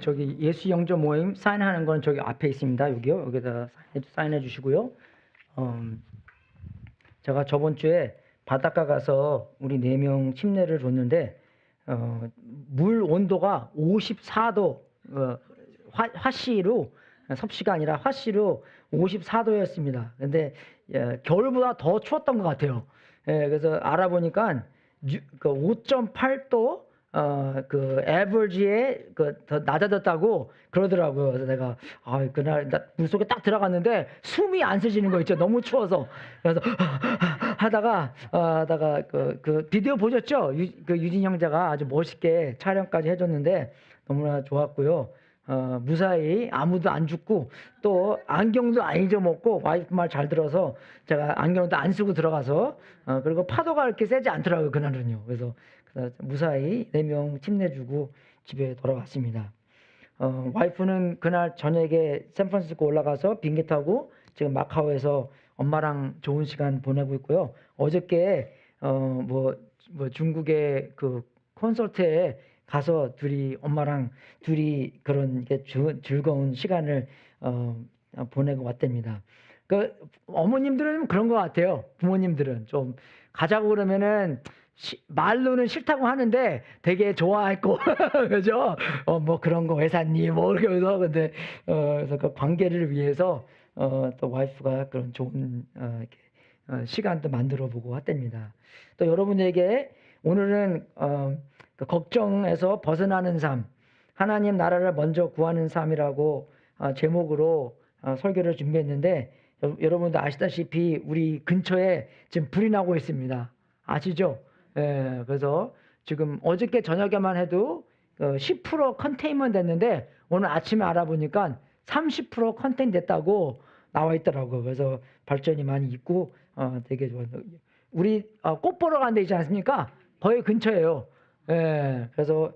저기 예수 영접 모임 사인하는 건 저기 앞에 있습니다. 여기요. 여기다 사인해 주시고요. 제가 저번 주에 바닷가 가서 우리 4명 침례를 줬는데 물 온도가 54도 화씨로 섭씨가 아니라 화씨로 54도였습니다. 근데 겨울보다 더 추웠던 것 같아요. 그래서 알아보니까 그 5.8도 그 에버리지에 더 낮아졌다고 그러더라고요. 그래서 내가 그날 물속에 딱 들어갔는데 숨이 안 쉬지는 거 있죠. 너무 추워서. 그래서 하다가 그 비디오 보셨죠? 그 유진 형제가 아주 멋있게 촬영까지 해줬는데 너무나 좋았고요. 무사히 아무도 안 죽고 또 안경도 안 잊어먹고 와이프 말 잘 들어서 제가 안경도 안 쓰고 들어가서 그리고 파도가 이렇게 세지 않더라고요. 그날은요. 그래서 무사히 4명 침례주고 집에 돌아왔습니다. 와이프는 그날 저녁에 샌프란시스코 올라가서 비행기 타고 지금 마카오에서 엄마랑 좋은 시간 보내고 있고요. 어저께 뭐 중국의 그 콘서트에 가서 엄마랑 둘이 그런 게 즐거운 시간을 보내고 왔답니다. 그 어머님들은 그런 것 같아요. 부모님들은 좀 가자고 그러면은 말로는 싫다고 하는데 되게 좋아했고 그죠? 뭐 그런 거 회사님 뭐 이렇게 해서 근데 그래서 그 관계를 위해서 또 와이프가 그런 좋은 시간도 만들어 보고 왔답니다. 또 여러분에게 오늘은 그 걱정에서 벗어나는 삶, 하나님 나라를 먼저 구하는 삶이라고 제목으로 설교를 준비했는데 여러분도 아시다시피 우리 근처에 지금 불이 나고 있습니다. 아시죠? 그래서 지금 어저께 저녁에만 해도 10% 컨테인먼 됐는데 오늘 아침에 알아보니까 30% 컨테인 됐다고 나와 있더라고요. 그래서 발전이 많이 있고 되게 좋아요. 우리 꽃 보러 가는 데 있지 않습니까? 거의 근처예요. 그래서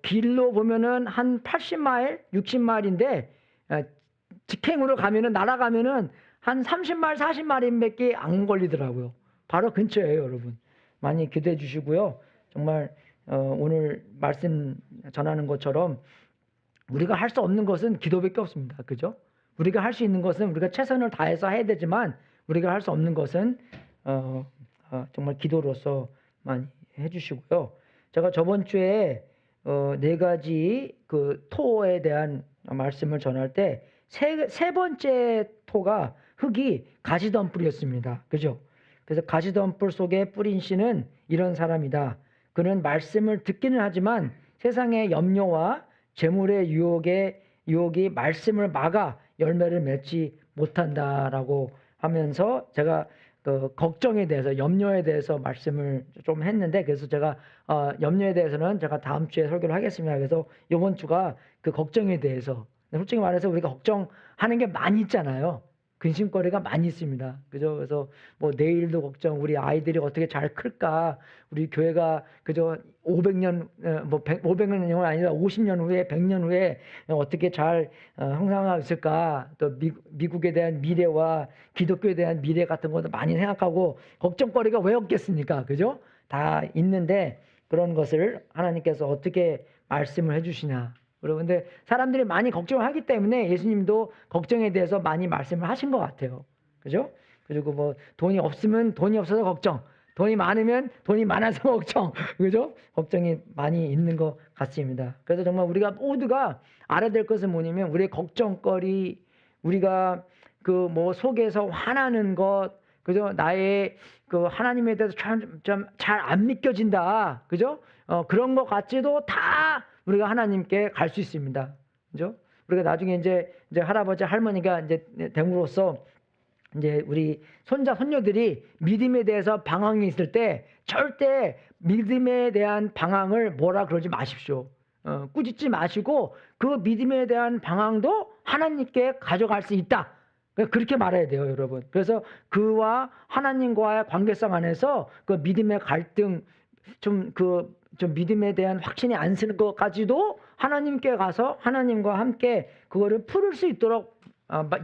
길로 보면은 한 80마일, 60마일인데 직행으로 가면은 날아가면은 한 30마일, 40마일밖에 안 걸리더라고요. 바로 근처예요, 여러분. 많이 기대해 주시고요. 정말 오늘 말씀 전하는 것처럼 우리가 할 수 없는 것은 기도밖에 없습니다. 그죠? 우리가 할 수 있는 것은 우리가 최선을 다해서 해야 되지만 우리가 할 수 없는 것은 정말 기도로서 많이 해주시고요. 제가 저번 주에 4가지 그 토에 대한 말씀을 전할 때 세 번째 토가 흙이 가시덤불이었습니다. 그죠? 그래서 가시덤불 속에 뿌린 씨는 이런 사람이다. 그는 말씀을 듣기는 하지만 세상의 염려와 재물의 유혹이 말씀을 막아 열매를 맺지 못한다라고 하면서 제가 그 걱정에 대해서 염려에 대해서 말씀을 좀 했는데 그래서 제가 염려에 대해서는 제가 다음 주에 설교를 하겠습니다. 그래서 이번 주가 그 걱정에 대해서 솔직히 말해서 우리가 걱정하는 게 많이 있잖아요. 근심거리가 많이 있습니다. 그죠? 그래서 뭐 내일도 걱정, 우리 아이들이 어떻게 잘 클까, 우리 교회가 그저 500년, 500년 아니라 50년 후에, 100년 후에 어떻게 잘 형성하고 있을까, 또 미국에 대한 미래와 기독교에 대한 미래 같은 것도 많이 생각하고 걱정거리가 왜 없겠습니까? 그죠? 다 있는데 그런 것을 하나님께서 어떻게 말씀을 해주시냐. 그런데 사람들이 많이 걱정을 하기 때문에 예수님도 걱정에 대해서 많이 말씀을 하신 것 같아요. 그죠? 그리고 뭐 돈이 없으면 돈이 없어서 걱정, 돈이 많으면 돈이 많아서 걱정, 그죠? 걱정이 많이 있는 것 같습니다. 그래서 정말 우리가 모두가 알아야 될 것은 뭐냐면 우리의 걱정거리, 우리가 그 뭐 속에서 화나는 것, 그죠? 나의 그 하나님에 대해서 좀 잘 안 믿겨진다, 그죠? 그런 것 같지도 다 우리가 하나님께 갈 수 있습니다. 그죠? 우리가 나중에 이제 할아버지 할머니가 이제 됨으로써 이제 우리 손자 손녀들이 믿음에 대해서 방황이 있을 때 절대 믿음에 대한 방황을 뭐라 그러지 마십시오. 꾸짖지 마시고 그 믿음에 대한 방황도 하나님께 가져갈 수 있다. 그렇게 말해야 돼요, 여러분. 그래서 그와 하나님과의 관계성 안에서 그 믿음의 갈등, 좀 믿음에 대한 확신이 안 쓰는 것까지도 하나님께 가서 하나님과 함께 그거를 풀을 수 있도록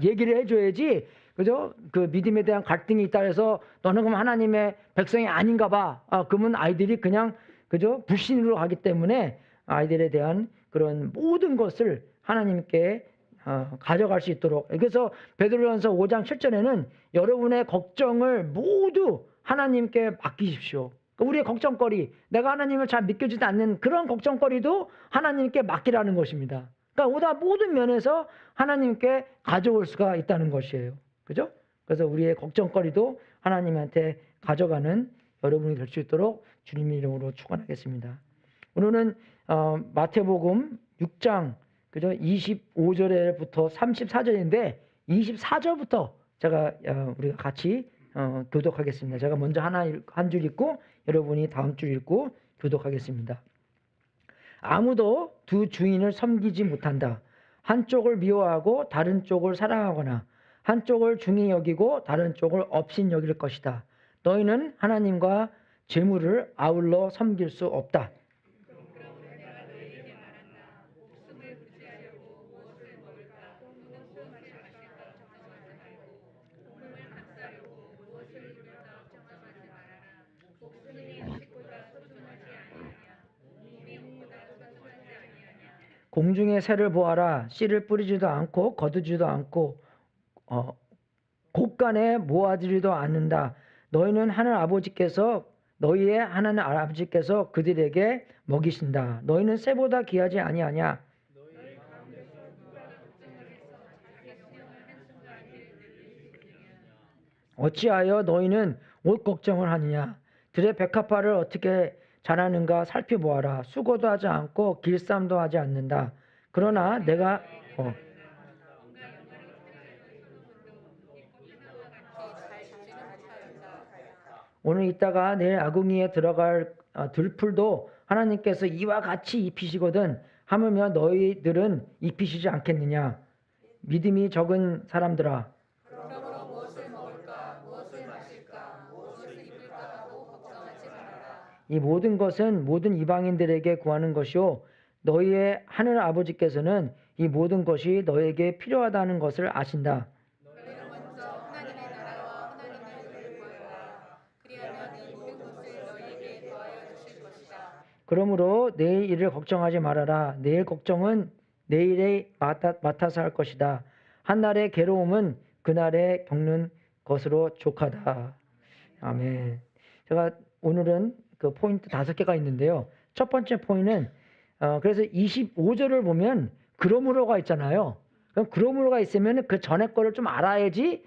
얘기를 해줘야지, 그죠? 그 믿음에 대한 갈등이 있다 해서 너는 그럼 하나님의 백성이 아닌가 봐. 그러면 아이들이 그냥, 그죠? 불신으로 가기 때문에 아이들에 대한 그런 모든 것을 하나님께 가져갈 수 있도록. 그래서 베드로전서 5장 7절에는 여러분의 걱정을 모두 하나님께 맡기십시오. 우리의 걱정거리, 내가 하나님을 잘 믿겨지지 않는 그런 걱정거리도 하나님께 맡기라는 것입니다. 그러니까 모든 면에서 하나님께 가져올 수가 있다는 것이에요. 그죠? 그래서 우리의 걱정거리도 하나님한테 가져가는 여러분이 될 수 있도록 주님의 이름으로 축원하겠습니다. 오늘은 마태복음 6장 그죠? 25절부터 34절인데 24절부터 제가 우리가 같이 교독하겠습니다. 제가 먼저 한 줄 읽고 여러분이 다음 줄 읽고 교독하겠습니다. 아무도 두 주인을 섬기지 못한다. 한쪽을 미워하고 다른 쪽을 사랑하거나 한쪽을 중히 여기고 다른 쪽을 업신 여길 것이다. 너희는 하나님과 재물을 아울러 섬길 수 없다. 공중의 새를 보아라. 씨를 뿌리지도 않고 거두지도 않고 곳간에 모아들이도 않는다. 너희는 너희의 하나님 아버지께서 그들에게 먹이신다. 너희는 새보다 귀하지 아니하냐? 어찌하여 너희는 옷 걱정을 하느냐? 들의 백합화를 어떻게 자라는가 살펴보아라. 수고도 하지 않고 길쌈도 하지 않는다. 그러나 내가 오늘 있다가 내일 아궁이에 들어갈 들풀도 하나님께서 이와 같이 입히시거든 하물며 너희들은 입히시지 않겠느냐? 믿음이 적은 사람들아. 그러므로 무엇을 먹을까, 무엇을 마실까, 무엇을 입을까 하고 걱정하지 말아라. 이 모든 것은 모든 이방인들에게 구하는 것이요 너희의 하늘 아버지께서는 이 모든 것이 너에게 필요하다는 것을 아신다. 너희는 먼저 하나님의 나라와 하나님의 의를 구하라. 그리하면 이 모든 것을 너희에게 더하여 주실 것이다. 그러므로 내일 일을 걱정하지 말아라. 내일 걱정은 내일에 맡아서 할 것이다. 한날의 괴로움은 그날에 겪는 것으로 족하다. 아멘. 제가 오늘은 그 포인트 5개가 있는데요. 첫 번째 포인트는 그래서 25절을 보면 그러므로가 있잖아요. 그럼 그러므로가 있으면 그 전에 거를 좀 알아야지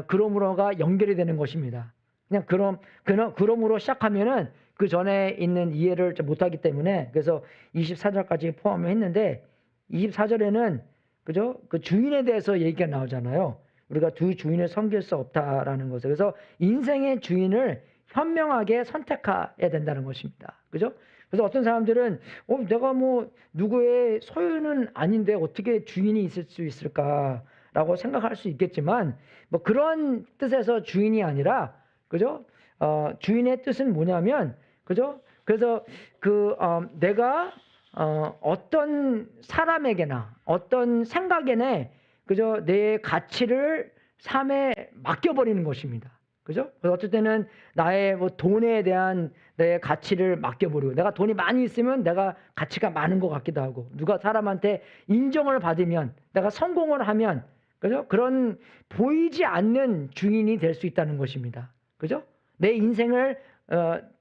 그러므로가 연결이 되는 것입니다. 그냥 그러므로 시작하면은 그 전에 있는 이해를 못하기 때문에 그래서 24절까지 포함을 했는데 24절에는 그죠? 그 주인에 대해서 얘기가 나오잖아요. 우리가 두 주인을 섬길 수 없다라는 것을. 그래서 인생의 주인을 현명하게 선택해야 된다는 것입니다. 그죠? 그래서 어떤 사람들은 내가 뭐 누구의 소유는 아닌데 어떻게 주인이 있을 수 있을까라고 생각할 수 있겠지만 뭐 그런 뜻에서 주인이 아니라 그죠? 주인의 뜻은 뭐냐면 그죠? 그래서 내가 어떤 사람에게나 어떤 생각에나 그죠? 내 가치를 삶에 맡겨버리는 것입니다. 그죠? 그래서 어쩔 때는 나의 뭐 돈에 대한 내 가치를 맡겨버리고 내가 돈이 많이 있으면 내가 가치가 많은 것 같기도 하고 누가 사람한테 인정을 받으면 내가 성공을 하면 그죠? 그런 보이지 않는 주인이 될 수 있다는 것입니다. 그죠? 내 인생을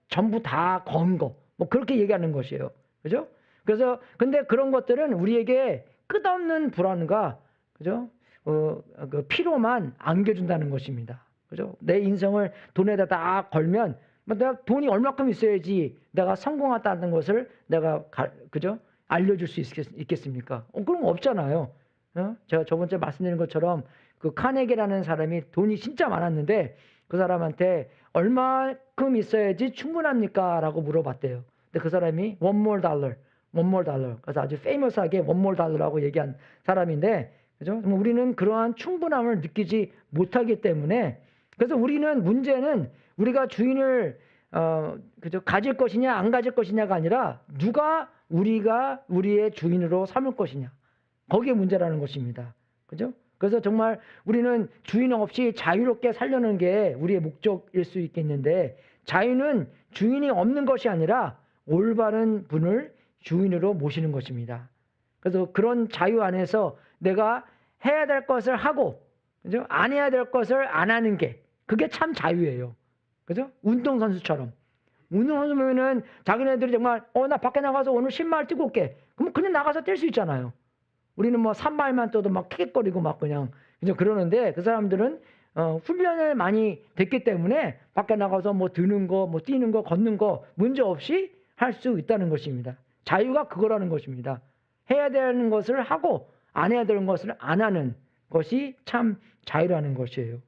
전부 다 건 거. 뭐 그렇게 얘기하는 것이에요. 그죠? 그래서 근데 그런 것들은 우리에게 끝없는 불안과 그죠? 그 피로만 안겨준다는 것입니다. 그죠? 내 인생을 돈에다 다 걸면 내가 돈이 얼마큼 있어야지 내가 성공했다는 것을 내가 그죠? 알려줄 수 있겠습니까? 그런 거 없잖아요. 제가 저번 주에 말씀드린 것처럼 그 카네기라는 사람이 돈이 진짜 많았는데 그 사람한테 얼마큼 있어야지 충분합니까? 라고 물어봤대요. 근데 그 사람이 one more dollar. 그래서 아주 페이머스하게 one more dollar라고 얘기한 사람인데 그죠? 우리는 그러한 충분함을 느끼지 못하기 때문에 그래서 문제는 우리가 주인을 그죠? 가질 것이냐 안 가질 것이냐가 아니라 누가 우리가 우리의 주인으로 삼을 것이냐. 거기에 문제라는 것입니다. 그죠? 그래서 정말 우리는 주인 없이 자유롭게 살려는 게 우리의 목적일 수 있겠는데 자유는 주인이 없는 것이 아니라 올바른 분을 주인으로 모시는 것입니다. 그래서 그런 자유 안에서 내가 해야 될 것을 하고, 그죠? 안 해야 될 것을 안 하는 게, 그게 참 자유예요. 그죠? 운동선수처럼. 운동선수면은 자기네들이 정말, 나 밖에 나가서 오늘 10마일 뛰고 올게. 그럼 그냥 나가서 뛸 수 있잖아요. 우리는 뭐 3마일만 뛰어도 막 킥거리고 막 그냥, 그죠? 그러는데 그 사람들은 훈련을 많이 됐기 때문에 밖에 나가서 뭐 드는 거, 뭐 뛰는 거, 걷는 거 문제 없이 할 수 있다는 것입니다. 자유가 그거라는 것입니다. 해야 되는 것을 하고 안 해야 되는 것을 안 하는 것이 참 자유라는 것이에요.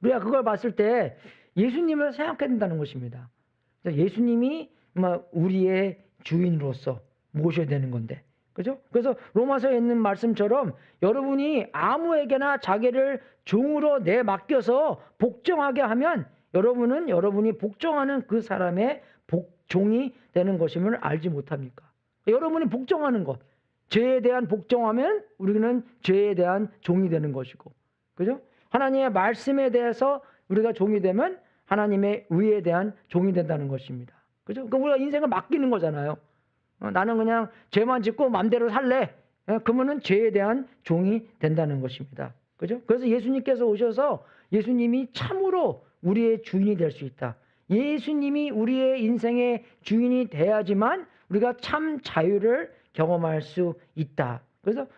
우리가 그걸 봤을 때 예수님을 생각해야 된다는 것입니다. 예수님이 우리의 주인으로서 모셔야 되는 건데, 그죠? 그래서 로마서에 있는 말씀처럼 여러분이 아무에게나 자기를 종으로 내맡겨서 복종하게 하면 여러분은 여러분이 복종하는 그 사람의 종이 되는 것임을 알지 못합니까? 여러분이 복종하는 것, 죄에 대한 복종하면 우리는 죄에 대한 종이 되는 것이고, 그죠? 하나님의 말씀에 대해서 우리가 종이 되면 하나님의 의에 대한 종이 된다는 것입니다. 그죠? 그러니까 우리가 인생을 맡기는 거잖아요. 나는 그냥 죄만 짓고 마음대로 살래. 그러면은 죄에 대한 종이 된다는 것입니다. 그죠? 그래서 예수님께서 오셔서 예수님이 참으로 우리의 주인이 될 수 있다. 예수님이 우리의 인생의 주인이 돼야지만 우리가 참 자유를 경험할 수 있다. 그래서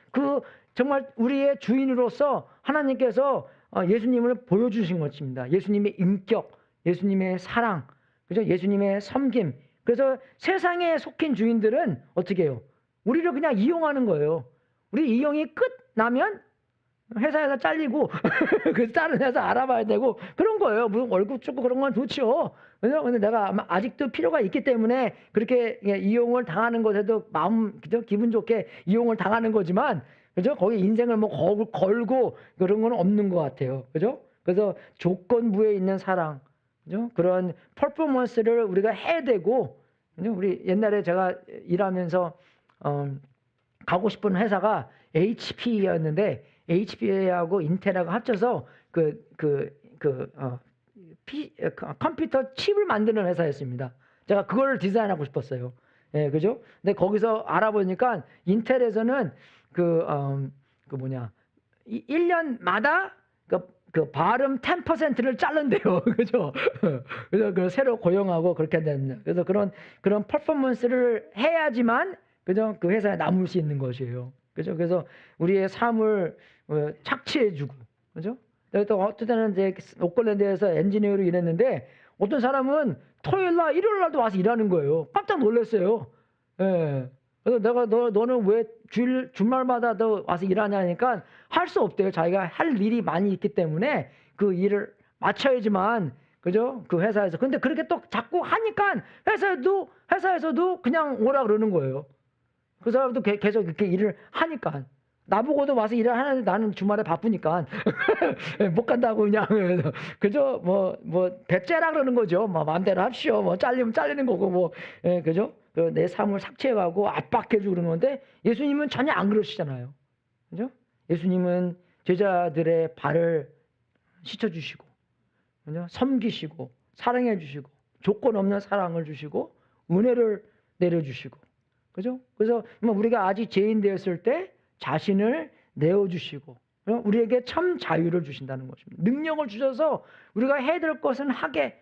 정말 우리의 주인으로서 하나님께서 예수님을 보여주신 것입니다. 예수님의 인격, 예수님의 사랑, 그죠? 예수님의 섬김. 그래서 세상에 속힌 주인들은 어떻게 해요? 우리를 그냥 이용하는 거예요. 우리 이용이 끝나면 회사에서 잘리고 그래서 다른 회사 알아봐야 되고 그런 거예요. 무슨 월급 주고 그런 건 좋죠. 근데 내가 아마 아직도 필요가 있기 때문에 그렇게 이용을 당하는 것에도 기분 좋게 이용을 당하는 거지만, 그죠? 거기 인생을 뭐 걸고 그런 건 없는 것 같아요. 그죠? 그래서 조건부에 있는 사랑, 그죠? 그런 퍼포먼스를 우리가 해야 되고, 그죠? 우리 옛날에 제가 일하면서 가고 싶은 회사가 HP였는데 HP하고 인텔하고 합쳐서 컴퓨터 칩을 만드는 회사였습니다. 제가 그걸 디자인하고 싶었어요. 예, 그죠? 근데 거기서 알아보니까 인텔에서는 1년마다 그 발음 10%를 자른대요. 그죠? 그래서 그 새로 고용하고 그렇게 됩니다. 그래서 그런 퍼포먼스를 해야지만, 그죠? 그 회사에 남을 수 있는 것이에요. 그죠? 그래서 우리의 삶을 착취해주고, 그죠? 또 어떤 때는 이제 오클랜드에서 엔지니어로 일했는데 어떤 사람은 토요일날, 일요일날도 와서 일하는 거예요. 깜짝 놀랐어요. 예. 그래서 내가 너는 왜 주말마다 너 와서 일하냐니까 할 수 없대요. 자기가 할 일이 많이 있기 때문에 그 일을 마쳐야지만, 그죠? 그 회사에서. 근데 그렇게 또 자꾸 하니까 회사에서도 그냥 오라 그러는 거예요. 그 사람도 계속 이렇게 일을 하니까. 나보고도 와서 일을 하는데 나는 주말에 바쁘니까 못 간다고 그냥. 그죠? 배째라 그러는 거죠. 마음대로 합시오. 잘리면 잘리는 거고 그죠? 내 삶을 삭제하고 압박해주고 그러는 건데 예수님은 전혀 안 그러시잖아요. 그죠? 예수님은 제자들의 발을 씻어주시고, 그죠? 섬기시고, 사랑해주시고, 조건 없는 사랑을 주시고, 은혜를 내려주시고, 그죠? 그래서 우리가 아직 죄인 되었을 때 자신을 내어주시고, 우리에게 참 자유를 주신다는 것입니다. 능력을 주셔서 우리가 해야 될 것은 하게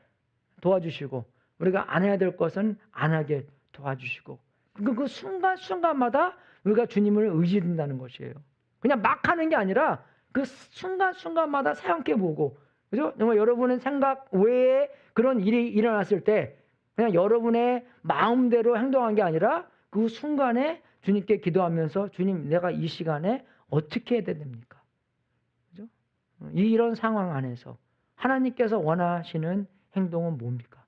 도와주시고, 우리가 안 해야 될 것은 안 하게 도와주시고, 그 순간순간마다 우리가 주님을 의지한다는 것이에요. 그냥 막 하는 게 아니라 그 순간순간마다 생각해 보고, 그죠? 정말 여러분의 생각 외에 그런 일이 일어났을 때 그냥 여러분의 마음대로 행동한 게 아니라 그 순간에 주님께 기도하면서, 주님, 내가 이 시간에 어떻게 해야 됩니까? 그죠? 이런 상황 안에서 하나님께서 원하시는 행동은 뭡니까?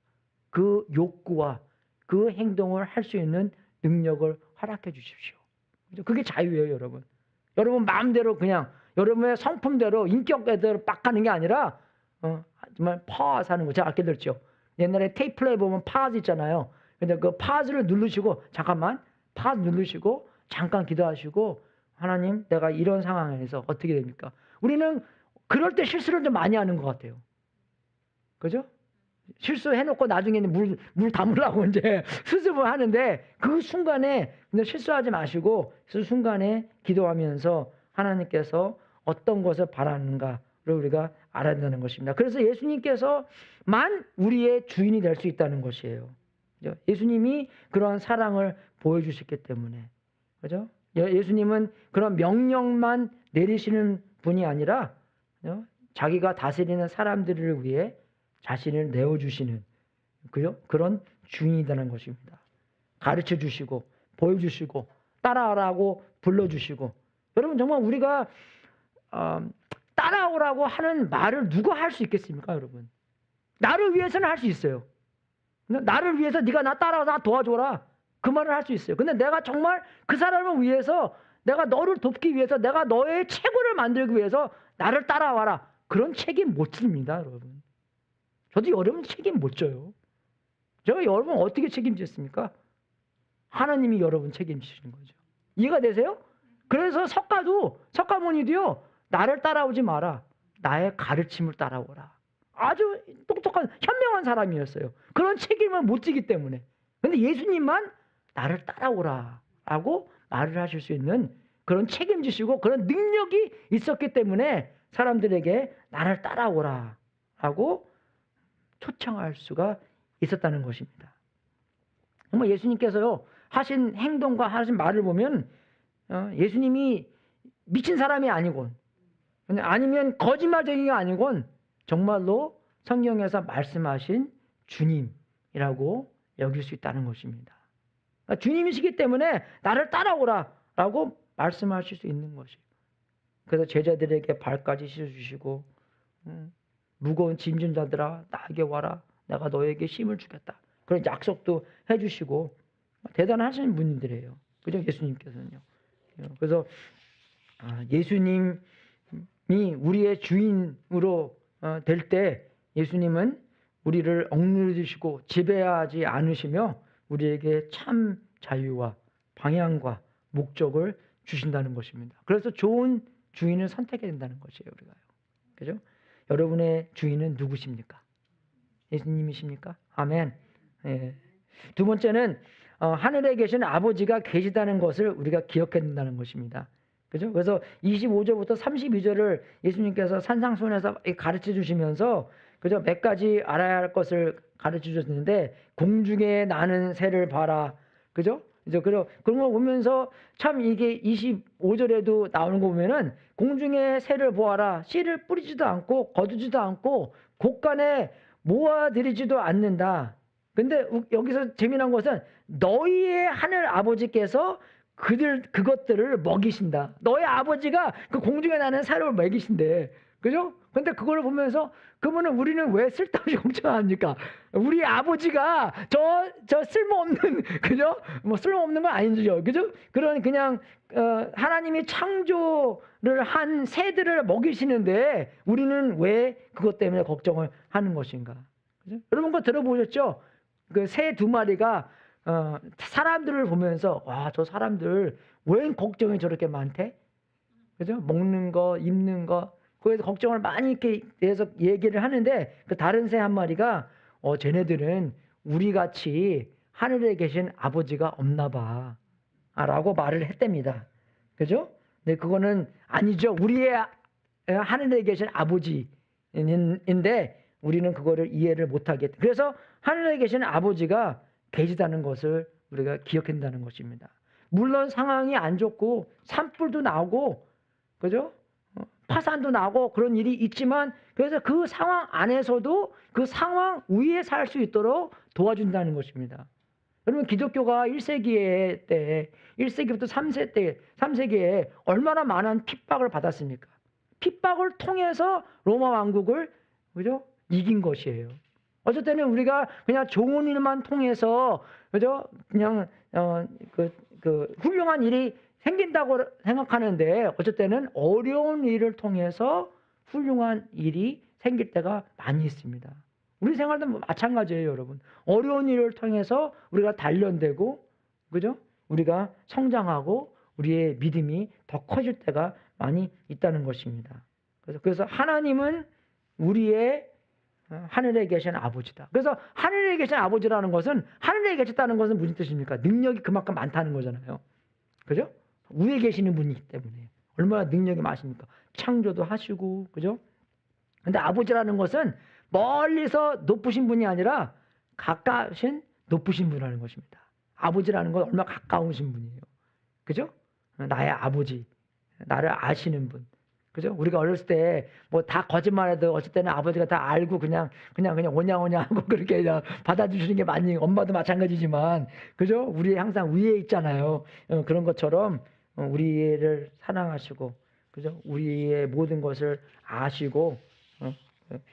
그 욕구와 그 행동을 할 수 있는 능력을 허락해 주십시오. 그죠? 그게 자유예요, 여러분. 여러분 마음대로 그냥 여러분의 성품대로 인격대로 빡 하는 게 아니라 정말 파스 하는 거 제가 아까 들었죠. 옛날에 테이프 플레이 보면 파스 있잖아요. 근데 그 파스를 누르시고, 잠깐만 파스 누르시고 잠깐 기도하시고, 하나님, 내가 이런 상황에서 어떻게 됩니까? 우리는 그럴 때 실수를 좀 많이 하는 것 같아요. 그죠? 실수해놓고 나중에는 물 담으려고 이제 수습을 하는데 그 순간에 근데 실수하지 마시고 그 순간에 기도하면서 하나님께서 어떤 것을 바라는가를 우리가 알아야 된다는 것입니다. 그래서 예수님께서만 우리의 주인이 될 수 있다는 것이에요. 그죠? 예수님이 그런 사랑을 보여주셨기 때문에. 그죠? 예수님은 그런 명령만 내리시는 분이 아니라 그죠? 자기가 다스리는 사람들을 위해 자신을 내어주시는 그런 주인이라는 것입니다. 가르쳐 주시고 보여주시고 따라하라고 불러주시고 여러분 정말 우리가 따라오라고 하는 말을 누가 할 수 있겠습니까 여러분? 나를 위해서는 할 수 있어요. 나를 위해서 네가 나 따라와서 나 도와줘라 그 말을 할 수 있어요. 근데 내가 정말 그 사람을 위해서 내가 너를 돕기 위해서 내가 너의 최고를 만들기 위해서 나를 따라와라 그런 책임 못 집니다 여러분. 저도 여러분 책임 못 져요. 제가 여러분 어떻게 책임졌습니까? 하나님이 여러분 책임지시는 거죠. 이해가 되세요? 그래서 석가모니도요 나를 따라오지 마라 나의 가르침을 따라오라. 아주 똑똑한 현명한 사람이었어요. 그런 책임을 못 지기 때문에. 근데 예수님만 나를 따라오라 라고 말을 하실 수 있는 그런 책임지시고 그런 능력이 있었기 때문에 사람들에게 나를 따라오라 라고 초청할 수가 있었다는 것입니다. 정말 예수님께서요 하신 행동과 하신 말을 보면 예수님이 미친 사람이 아니곤 아니면 거짓말쟁이가 아니곤 정말로 성경에서 말씀하신 주님이라고 여길 수 있다는 것입니다. 그러니까 주님이시기 때문에 나를 따라오라 라고 말씀하실 수 있는 것이에요. 그래서 제자들에게 발까지 씻어주시고 무거운 짐진 자들아 나에게 와라 내가 너에게 쉼을 주겠다. 그런 약속도 해주시고 대단하신 분들이에요. 그죠? 예수님께서는요. 그래서 예수님이 우리의 주인으로 될 때 예수님은 우리를 억누르시고 지배하지 않으시며 우리에게 참 자유와 방향과 목적을 주신다는 것입니다. 그래서 좋은 주인을 선택해야 된다는 것이에요. 우리가요. 그죠? 여러분의 주인은 누구십니까? 예수님이십니까? 아멘. 예. 두 번째는 하늘에 계신 아버지가 계시다는 것을 우리가 기억해야 된다는 것입니다. 그죠? 그래서 25절부터 32절을 예수님께서 산상수훈에서 가르쳐 주시면서 그죠? 몇 가지 알아야 할 것을 가르쳐 주셨는데 공중에 나는 새를 봐라. 그죠? 이제 그런 거 보면서 참 이게 25절에도 나오는 거 보면은 공중에 새를 보아라. 씨를 뿌리지도 않고 거두지도 않고 곳간에 모아들이지도 않는다. 근데 여기서 재미난 것은 너희의 하늘 아버지께서 그것들을 먹이신다. 너의 아버지가 그 공중에 나는 새를 먹이신대. 그죠? 근데 그걸 보면서 그러면 우리는 왜 쓸데없이 걱정합니까? 우리 아버지가 저 쓸모없는 그죠? 뭐 쓸모없는 건 아니죠. 그죠? 그런 그냥 하나님이 창조를 한 새들을 먹이시는데 우리는 왜 그것 때문에 걱정을 하는 것인가? 그죠? 여러분 그거 들어보셨죠? 그 새 두 마리가 사람들을 보면서 와, 저 사람들 왜 걱정이 저렇게 많대? 그죠? 먹는 거, 입는 거, 그래서 걱정을 많이 이렇게 대해서 얘기를 하는데 그 다른 새 한 마리가 쟤네들은 우리 같이 하늘에 계신 아버지가 없나 봐. 라고 말을 했답니다. 그죠? 근데 그거는 아니죠. 우리의 하늘에 계신 아버지인데 우리는 그거를 이해를 못하게. 그래서 하늘에 계신 아버지가 계시다는 것을 우리가 기억한다는 것입니다. 물론 상황이 안 좋고 산불도 나오고 그죠? 파산도 나고 그런 일이 있지만 그래서 그 상황 안에서도 그 상황 위에 살 수 있도록 도와준다는 것입니다. 여러분 기독교가 1세기에 때 1세기부터 3세기에 얼마나 많은 핍박을 받았습니까? 핍박을 통해서 로마 왕국을 그죠? 이긴 것이에요. 어쩔 때는 우리가 그냥 좋은 일만 통해서 그죠? 그냥 그 훌륭한 일이 생긴다고 생각하는데 어쩔 때는 어려운 일을 통해서 훌륭한 일이 생길 때가 많이 있습니다. 우리 생활도 마찬가지예요, 여러분. 어려운 일을 통해서 우리가 단련되고, 그죠? 우리가 성장하고 우리의 믿음이 더 커질 때가 많이 있다는 것입니다. 그래서 하나님은 우리의 하늘에 계신 아버지다. 그래서 하늘에 계신 아버지라는 것은 하늘에 계셨다는 것은 무슨 뜻입니까? 능력이 그만큼 많다는 거잖아요. 그죠? 위에 계시는 분이기 때문에 얼마나 능력이 많습니까? 창조도 하시고, 그죠? 근데 아버지라는 것은 멀리서 높으신 분이 아니라 가까우신 높으신 분이라는 것입니다. 아버지라는 건 얼마나 가까우신 분이에요. 그죠? 나의 아버지, 나를 아시는 분. 그죠? 우리가 어렸을 때 뭐 다 거짓말해도 어쩔 때는 아버지가 다 알고 그냥 오냐오냐 하고 그렇게 그냥 받아주시는 게 많이, 엄마도 마찬가지지만, 그죠? 우리 항상 위에 있잖아요. 그런 것처럼 우리를 사랑하시고, 그죠? 우리의 모든 것을 아시고,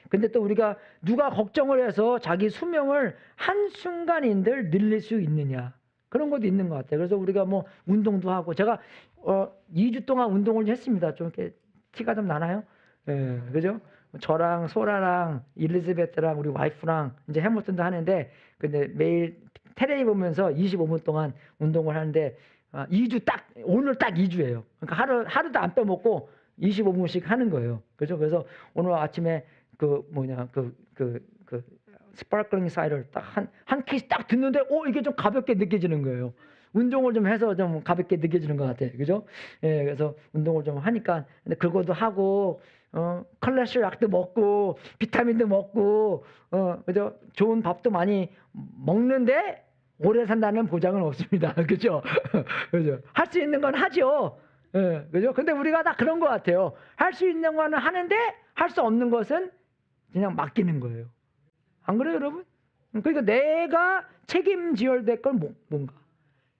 근데 또 우리가 누가 걱정을 해서 자기 수명을 한순간인들 늘릴 수 있느냐, 그런 것도 있는 것 같아요. 그래서 우리가 뭐 운동도 하고, 제가 2주 동안 운동을 했습니다. 좀 이렇게 티가 좀 나나요? 예, 그죠? 저랑 소라랑 일리자베트랑 우리 와이프랑 이제 해밀턴도 하는데, 근데 매일 텔레비 보면서 25분 동안 운동을 하는데, 2주 오늘 딱 2주예요. 그러니까 하루도 안 빼먹고 25분씩 하는 거예요. 그죠? 그래서 오늘 아침에 스파클링 사이드를 딱 한 케이스 딱 듣는데, 이게 좀 가볍게 느껴지는 거예요. 운동을 좀 해서 좀 가볍게 느껴지는 것 같아요. 그죠? 예, 그래서 운동을 좀 하니까, 근데 그거도 하고, 콜레스테롤 약도 먹고, 비타민도 먹고, 그죠? 좋은 밥도 많이 먹는데, 오래 산다는 보장은 없습니다. 그죠? 그죠? 할 수 있는 건 하죠. 예, 그죠? 근데 우리가 다 그런 것 같아요. 할 수 있는 거는 하는데, 할 수 없는 것은 그냥 맡기는 거예요. 안 그래요, 여러분? 그러니까 내가 책임져야 될 건 뭔가.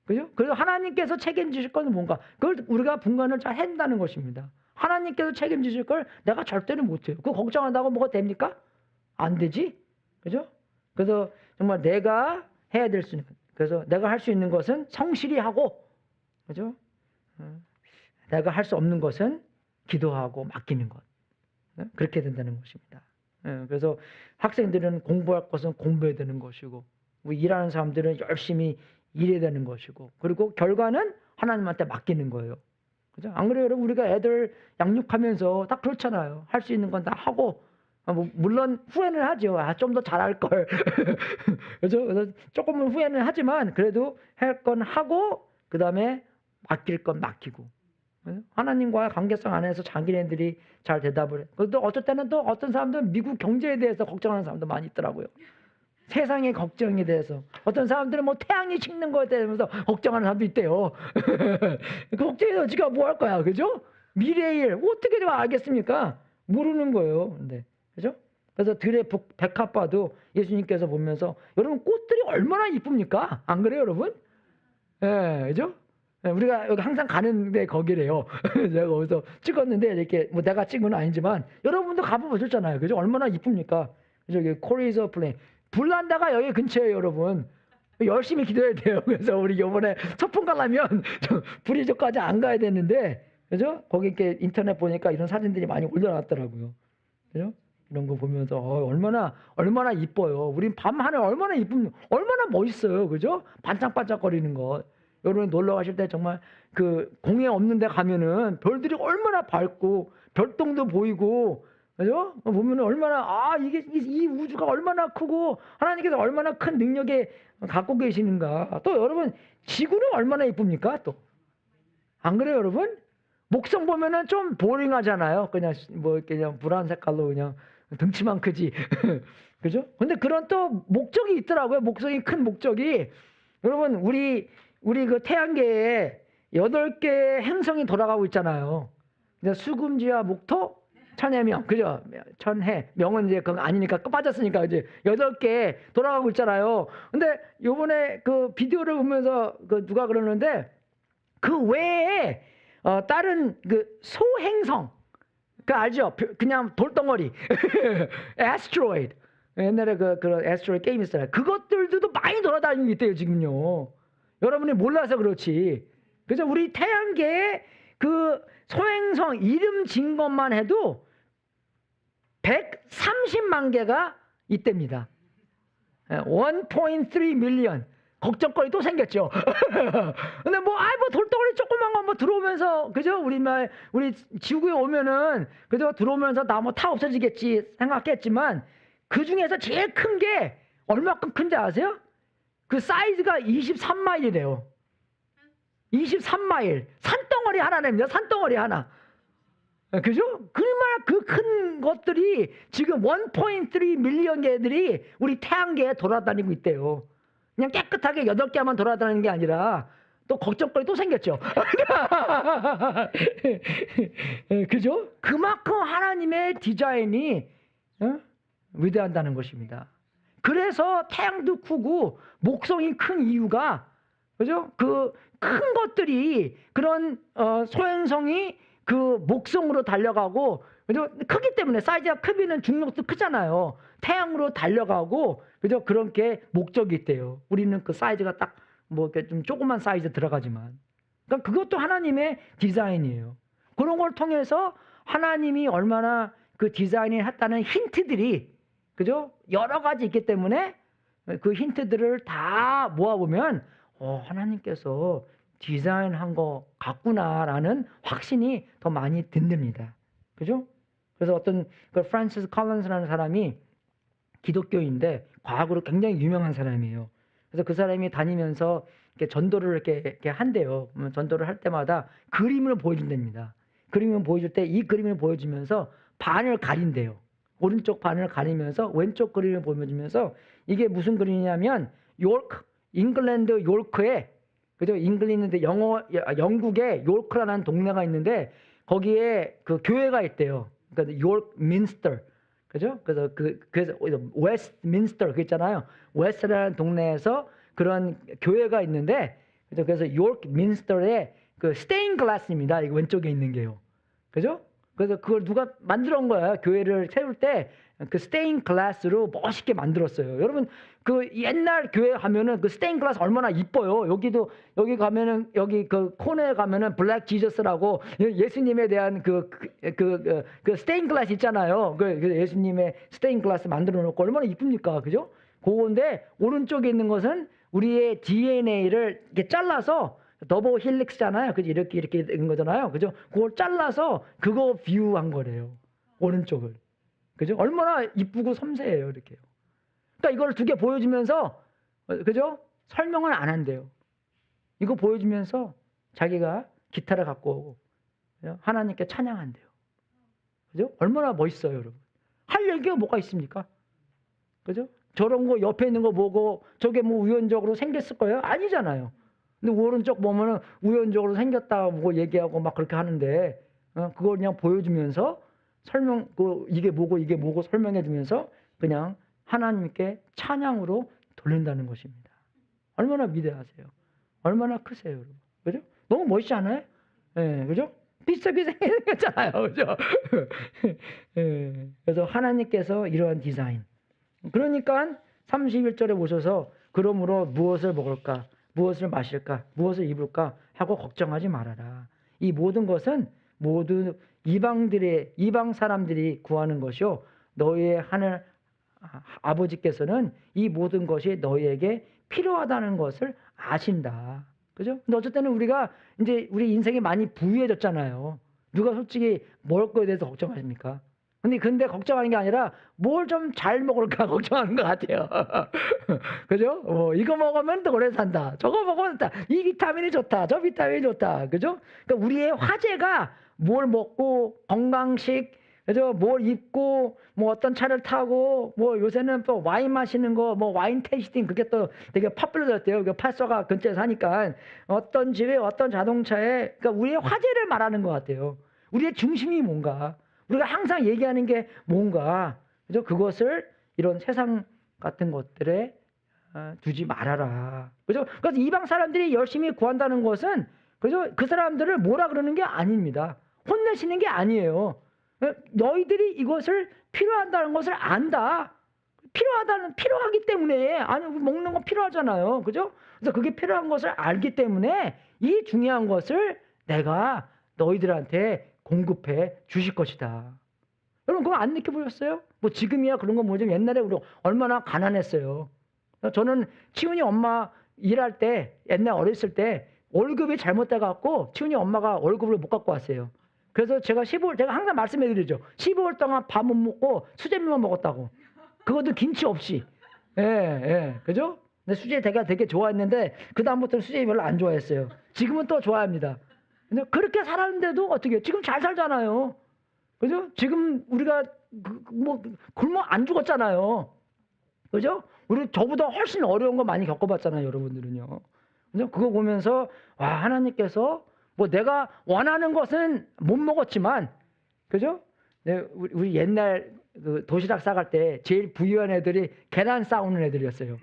그죠? 그래서 하나님께서 책임지실 건 뭔가. 그걸 우리가 분간을 잘 한다는 것입니다. 하나님께서 책임지실 걸 내가 절대로 못해요. 그거 걱정한다고 뭐가 됩니까? 안 되지? 그죠? 그래서 정말 내가 해야 될 수 있는 것. 그래서 내가 할 수 있는 것은 성실히 하고, 그죠? 내가 할 수 없는 것은 기도하고 맡기는 것. 그렇게 된다는 것입니다. 그래서 학생들은 공부할 것은 공부해야 되는 것이고, 우리 일하는 사람들은 열심히 일해야 되는 것이고, 그리고 결과는 하나님한테 맡기는 거예요. 그죠? 안 그래요, 여러분? 우리가 애들 양육하면서 딱 그렇잖아요. 할 수 있는 건 다 하고, 물론 후회는 하죠. 좀 더 잘할 걸. 그죠? 그래서 조금은 후회는 하지만 그래도 할 건 하고, 그 다음에 맡길 건 맡기고. 하나님과의 관계성 안에서 자기네들이 잘 대답을 해. 그래도 어쩔 때는 또 어떤 사람들은 미국 경제에 대해서 걱정하는 사람도 많이 있더라고요. 세상의 걱정에 대해서. 어떤 사람들은 뭐 태양이 식는 거에 대해서 걱정하는 사람도 있대요. 그 걱정해서 지가 뭐 할 거야, 그죠? 미래의 일 어떻게 좀 알겠습니까? 모르는 거예요. 근데 그죠? 그래서 들의 백합화도 예수님께서 보면서, 여러분 꽃들이 얼마나 이쁩니까? 안 그래요, 여러분? 예, 그죠? 우리가 여기 항상 가는데 거기래요. 제가 거기서 찍었는데, 이렇게 뭐 내가 찍은 건 아니지만 여러분도 가보셨잖아요. 그죠? 얼마나 이쁩니까? 그죠? 여기 코리저 플레인. 불난다가 여기 근처에 여러분. 열심히 기도해야 돼요. 그래서 우리 이번에 소풍 가려면 불이 저까지 안 가야 되는데, 그죠? 거기 이렇게 인터넷 보니까 이런 사진들이 많이 올려놨더라고요. 그죠? 이런 거 보면서 얼마나 이뻐요. 우린 밤하늘 얼마나 얼마나 멋있어요. 그죠? 반짝반짝거리는 것. 여러분 놀러 가실 때 정말 그 공해 없는 데 가면은 별들이 얼마나 밝고 별똥도 보이고, 그죠? 보면은 얼마나 이게 이 우주가 얼마나 크고 하나님께서 얼마나 큰 능력에 갖고 계시는가. 또 여러분 지구는 얼마나 이쁩니까? 또 안 그래요, 여러분? 목성 보면은 좀 보링하잖아요. 그냥 뭐 이렇게 그냥 불안 색깔로 그냥 등치만 크지. 그죠? 근데 그런 또 목적이 있더라고요. 목성이 큰 목적이. 여러분 우리 그 태양계에 8개의 행성이 돌아가고 있잖아요. 수금지와 목토, 천해명, 그죠? 천해, 명은 이제 그거 아니니까 빠졌으니까 이제 8개 돌아가고 있잖아요. 근데 요번에 그 비디오를 보면서 그 누가 그러는데, 그 외에 다른 그 소행성, 그 알죠? 그냥 돌덩어리, asteroid. 옛날에 그런 asteroid 게임 있었잖아요. 그것들도 많이 돌아다니고 있대요 지금요. 여러분이 몰라서 그렇지. 그래서 우리 태양계에 그 소행성 이름 진 것만 해도 130만 개가 있답니다. 1.3 밀리언. 걱정거리 또 생겼죠. 근데 뭐 돌덩어리 조그만 거 뭐 들어오면서, 그죠? 우리 지구에 오면은, 그죠? 들어오면서 나 뭐 다 없어지겠지 생각했지만, 그 중에서 제일 큰 게 얼마큼 큰지 아세요? 그 사이즈가 23마일이래요. 23마일. 산덩어리 하나입니다. 산덩어리 하나. 그죠? 그러면 그 큰 것들이 지금 1.3 밀리언 개들이 우리 태양계에 돌아다니고 있대요. 그냥 깨끗하게 8개만 돌아다니는 게 아니라 또 걱정거리 또 생겼죠. 그죠? 그만큼 하나님의 디자인이 위대하다는 것입니다. 그래서 태양도 크고 목성이 큰 이유가, 그죠? 그 큰 것들이 그런 소행성이 그 목성으로 달려가고, 그죠? 크기 때문에 사이즈가 크면 중력도 크잖아요. 태양으로 달려가고, 그죠? 그런 게 목적이 있대요. 우리는 그 사이즈가 딱 뭐 이렇게 좀 조그만 사이즈 들어가지만, 그러니까 그것도 하나님의 디자인이에요. 그런 걸 통해서 하나님이 얼마나 그 디자인을 했다는 힌트들이, 그죠? 여러 가지 있기 때문에 그 힌트들을 다 모아보면 하나님께서 디자인한 거 같구나라는 확신이 더 많이 든답니다. 그죠? 그래서 어떤 그 프란시스 컬런스라는 사람이 기독교인데 과학으로 굉장히 유명한 사람이에요. 그래서 그 사람이 다니면서 이렇게 전도를 이렇게 한대요. 전도를 할 때마다 그림을 보여준답니다. 그림을 보여줄 때 이 그림을 보여주면서 반을 가린대요. 오른쪽 반을 가리면서 왼쪽 그림을 보여주면서 이게 무슨 그림이냐면 잉글랜드 요크에, 그죠? 잉글랜드 영국의 요크라는 동네가 있는데 거기에 그 교회가 있대요. 그러니까 요크 민스터, 그죠? 그래서 웨스트민스터 그 있잖아요. 웨스트라는 동네에서 그런 교회가 있는데, 그죠? 그래서 요크 민스터의 그 스테인 글라스입니다. 이거 왼쪽에 있는 게요, 그죠? 그래서 그걸 누가 만들어 온 거야. 교회를 세울 때 그 스테인 글라스로 멋있게 만들었어요. 여러분 그 옛날 교회 가면은 그 스테인 글라스 얼마나 이뻐요. 여기 가면은 여기 그 코너에 가면은 블랙 지저스라고 예수님에 대한 그 스테인 글라스 있잖아요. 그 예수님의 스테인 글라스 만들어 놓고 얼마나 이쁩니까, 그죠? 그건데 오른쪽에 있는 것은 우리의 DNA를 이렇게 잘라서 더블 힐릭스잖아요. 그죠? 이렇게 된 거잖아요. 그죠? 그걸 잘라서 그거 뷰한 거래요. 오른쪽을. 그죠? 얼마나 이쁘고 섬세해요, 이렇게요. 그러니까 이걸 두 개 보여주면서, 그죠? 설명을 안 한대요. 이거 보여주면서 자기가 기타를 갖고 오고, 그죠? 하나님께 찬양한대요. 그죠? 얼마나 멋있어요, 여러분. 할 얘기가 뭐가 있습니까? 그죠? 저런 거 옆에 있는 거 보고 저게 뭐 우연적으로 생겼을 거예요? 아니잖아요. 근데 오른쪽 보면은 우연적으로 생겼다고 뭐 얘기하고 막 그렇게 하는데, 그걸 그냥 보여주면서 이게 뭐고 설명해 주면서 그냥 하나님께 찬양으로 돌린다는 것입니다. 얼마나 위대하세요? 얼마나 크세요, 여러분? 그죠? 너무 멋있지 않아요? 예, 그죠? 비슷하게 생겼잖아요, 그죠? 예, 그래서 하나님께서 이러한 디자인. 그러니까 31절에 보셔서 그러므로 무엇을 먹을까? 무엇을 마실까? 무엇을 입을까? 하고 걱정하지 말아라. 이 모든 것은 모두 이방 사람들이 구하는 것이요. 너희의 하늘 아버지께서는 이 모든 것이 너희에게 필요하다는 것을 아신다. 그죠? 근데 어쨌든 우리가 이제 우리 인생이 많이 부유해졌잖아요. 누가 솔직히 먹을 거에 대해서 걱정하십니까? 근데 걱정하는 게 아니라 뭘 좀 잘 먹을까 걱정하는 것 같아요. 그죠? 이거 먹으면 더 오래 산다. 저거 먹으면 좋다. 이 비타민이 좋다. 저 비타민이 좋다. 그죠? 그러니까 우리의 화제가 뭘 먹고 건강식, 그죠? 뭘 입고 뭐 어떤 차를 타고 뭐 요새는 또 와인 마시는 거 뭐 와인 테이스팅 그게 또 되게 파퓰러졌대요. 그 파서가 근처에 사니까 어떤 집에 어떤 자동차에, 그러니까 우리의 화제를 말하는 것 같아요. 우리의 중심이 뭔가, 우리가 항상 얘기하는 게 뭔가, 그죠? 그것을 이런 세상 같은 것들에 두지 말아라. 그죠? 그래서 이방 사람들이 열심히 구한다는 것은, 그죠? 그 사람들을 뭐라 그러는 게 아닙니다. 혼내시는 게 아니에요. 너희들이 이것을 필요하다는 것을 안다. 필요하기 때문에, 아니, 먹는 건 필요하잖아요. 그죠? 그래서 그게 필요한 것을 알기 때문에 이 중요한 것을 내가 너희들한테 공급해 주실 것이다. 여러분, 그거 안 느껴보셨어요? 뭐 지금이야 그런 거 뭐죠? 옛날에 우리 얼마나 가난했어요. 저는 치훈이 엄마 일할 때, 옛날 어렸을 때 월급이 잘못돼갖고 치훈이 엄마가 월급을 못 갖고 왔어요. 그래서 제가 항상 말씀해드리죠. 15일 동안 밥 못 먹고 수제비만 먹었다고. 그것도 김치 없이. 예, 예. 그죠? 근데 수제 되게 좋아했는데 그다음부터는 수제 별로 안 좋아했어요. 지금은 또 좋아합니다. 근데 그렇게 살았는데도 어떻게 해요? 지금 잘 살잖아요. 그죠? 지금 우리가 뭐 굶어 안 죽었잖아요. 그죠? 우리 저보다 훨씬 어려운 거 많이 겪어봤잖아요, 여러분들은요. 그죠? 그거 보면서 와, 하나님께서 뭐 내가 원하는 것은 못 먹었지만, 그죠? 네, 우리 옛날 그 도시락 싸갈 때 제일 부유한 애들이 계란 싸우는 애들이었어요.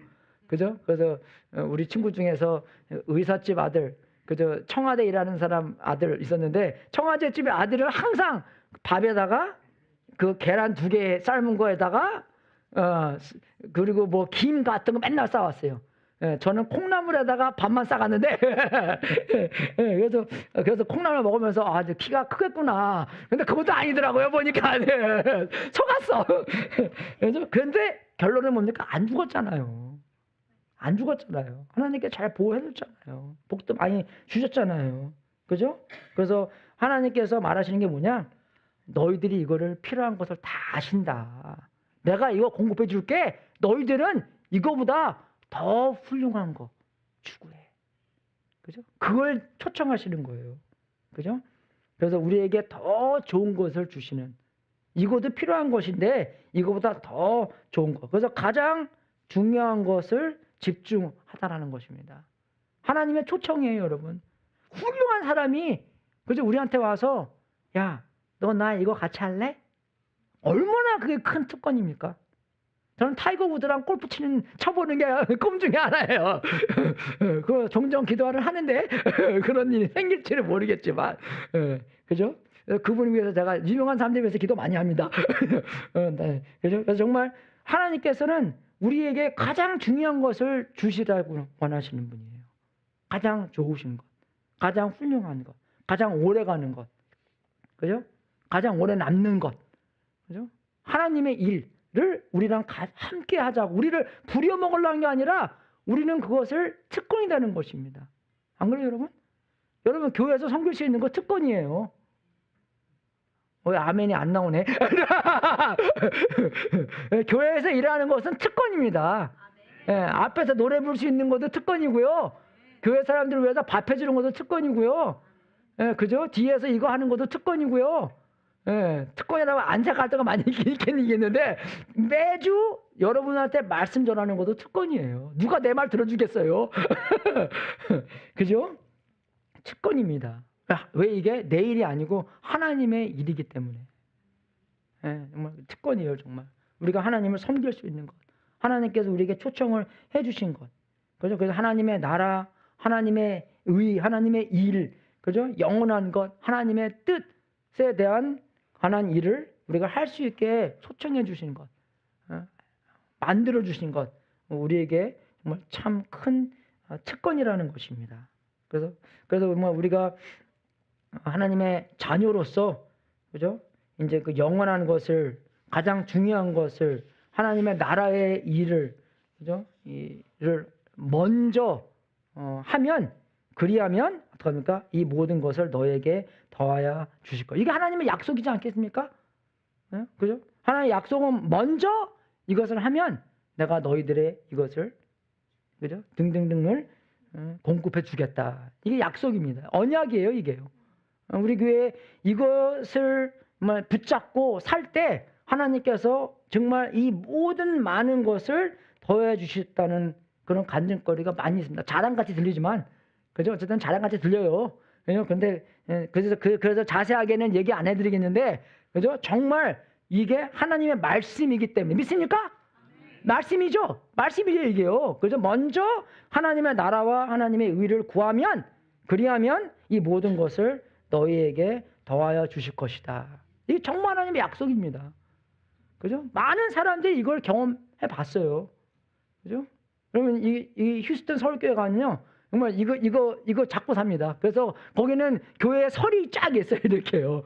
그죠? 그래서 우리 친구 중에서 의사집 아들, 그죠? 청와대 일하는 사람 아들 있었는데 청와대 집의 아들은 항상 밥에다가 그 계란 2개 삶은 거에다가 그리고 뭐 김 같은 거 맨날 싸왔어요. 예, 저는 콩나물에다가 밥만 싸갔는데 예, 그래서 콩나물 먹으면서 아, 이제 키가 크겠구나. 근데 그것도 아니더라고요. 보니까 네, 속았어. 그런데 결론은 뭡니까? 안 죽었잖아요. 안 죽었잖아요. 하나님께 잘 보호해줬잖아요. 복도 많이 주셨잖아요. 그죠? 그래서 하나님께서 말하시는 게 뭐냐? 너희들이 이거를 필요한 것을 다 아신다. 내가 이거 공급해 줄게. 너희들은 이거보다 더 훌륭한 거 추구해. 그죠? 그걸 초청하시는 거예요. 그죠? 그래서 우리에게 더 좋은 것을 주시는, 이것도 필요한 것인데 이거보다 더 좋은 것. 그래서 가장 중요한 것을 집중하다라는 것입니다. 하나님의 초청이에요, 여러분. 훌륭한 사람이 그죠? 우리한테 와서 야, 너 나 이거 같이 할래? 얼마나 그게 큰 특권입니까? 저는 타이거 우드랑 골프 쳐보는 게 꿈 중에 하나예요. 그 종종 기도를 하는데 그런 일이 생길지는 모르겠지만, 그죠? 그분을 위해서 제가 유명한 사람들 위해서 기도 많이 합니다. 네, 그죠? 그래서 정말 하나님께서는 우리에게 가장 중요한 것을 주시라고 원하시는 분이에요. 가장 좋으신 것, 가장 훌륭한 것, 가장 오래가는 것, 그죠? 가장 오래 남는 것, 그죠? 하나님의 일을 우리랑 함께 하자고, 우리를 부려먹으려는 게 아니라 우리는 그것을 특권이 되는 것입니다. 안 그래요, 여러분? 여러분, 교회에서 섬길 수 있는 거 특권이에요. 왜 아멘이 안 나오네? 교회에서 일하는 것은 특권입니다. 예, 앞에서 노래 부를 수 있는 것도 특권이고요. 교회 사람들을 위해서 밥 해주는 것도 특권이고요. 예, 그죠? 뒤에서 이거 하는 것도 특권이고요. 예, 특권이라고 안 생각할 때가 많이 있겠는데 매주 여러분한테 말씀 전하는 것도 특권이에요. 누가 내 말 들어주겠어요? 그죠? 특권입니다. 왜 이게 내 일이 아니고 하나님의 일이기 때문에. 예, 정말 특권이에요, 정말. 우리가 하나님을 섬길 수 있는 것. 하나님께서 우리에게 초청을 해주신 것. 그죠? 그래서 하나님의 나라, 하나님의 의, 하나님의 일, 그죠? 영원한 것, 하나님의 뜻에 대한 관한 일을 우리가 할 수 있게 초청해 주신 것, 만들어 주신 것, 우리에게 정말 참 큰 특권이라는 것입니다. 그래서 정말 우리가 하나님의 자녀로서, 그죠? 이제 그 영원한 것을, 가장 중요한 것을, 하나님의 나라의 일을, 그죠? 이를 먼저 하면, 그리하면 어떡합니까? 이 모든 것을 너에게 더하여 주실 거예요. 이게 하나님의 약속이지 않겠습니까? 네? 그죠? 하나님의 약속은 먼저 이것을 하면 내가 너희들의 이것을, 그죠? 등등등을 공급해 주겠다. 이게 약속입니다. 언약이에요, 이게요. 우리 교회에 이것을 정말 붙잡고 살 때 하나님께서 정말 이 모든 많은 것을 더해 주셨다는 그런 간증거리가 많이 있습니다. 자랑같이 들리지만, 그죠? 어쨌든 자랑같이 들려요. 근데 그래서 자세하게는 얘기 안 해드리겠는데, 그죠? 정말 이게 하나님의 말씀이기 때문에. 믿습니까? 말씀이죠. 말씀이죠, 이게요. 그래서 먼저 하나님의 나라와 하나님의 의를 구하면, 그리하면 이 모든 것을 너희에게 더하여 주실 것이다. 이게 정말 하나님의 약속입니다. 그죠? 많은 사람들이 이걸 경험해 봤어요. 그죠? 그러면 이 휴스턴 서울교회 가면요, 정말 이거 잡고 삽니다. 그래서 거기는 교회에 설이 쫙 있어요, 이렇게요.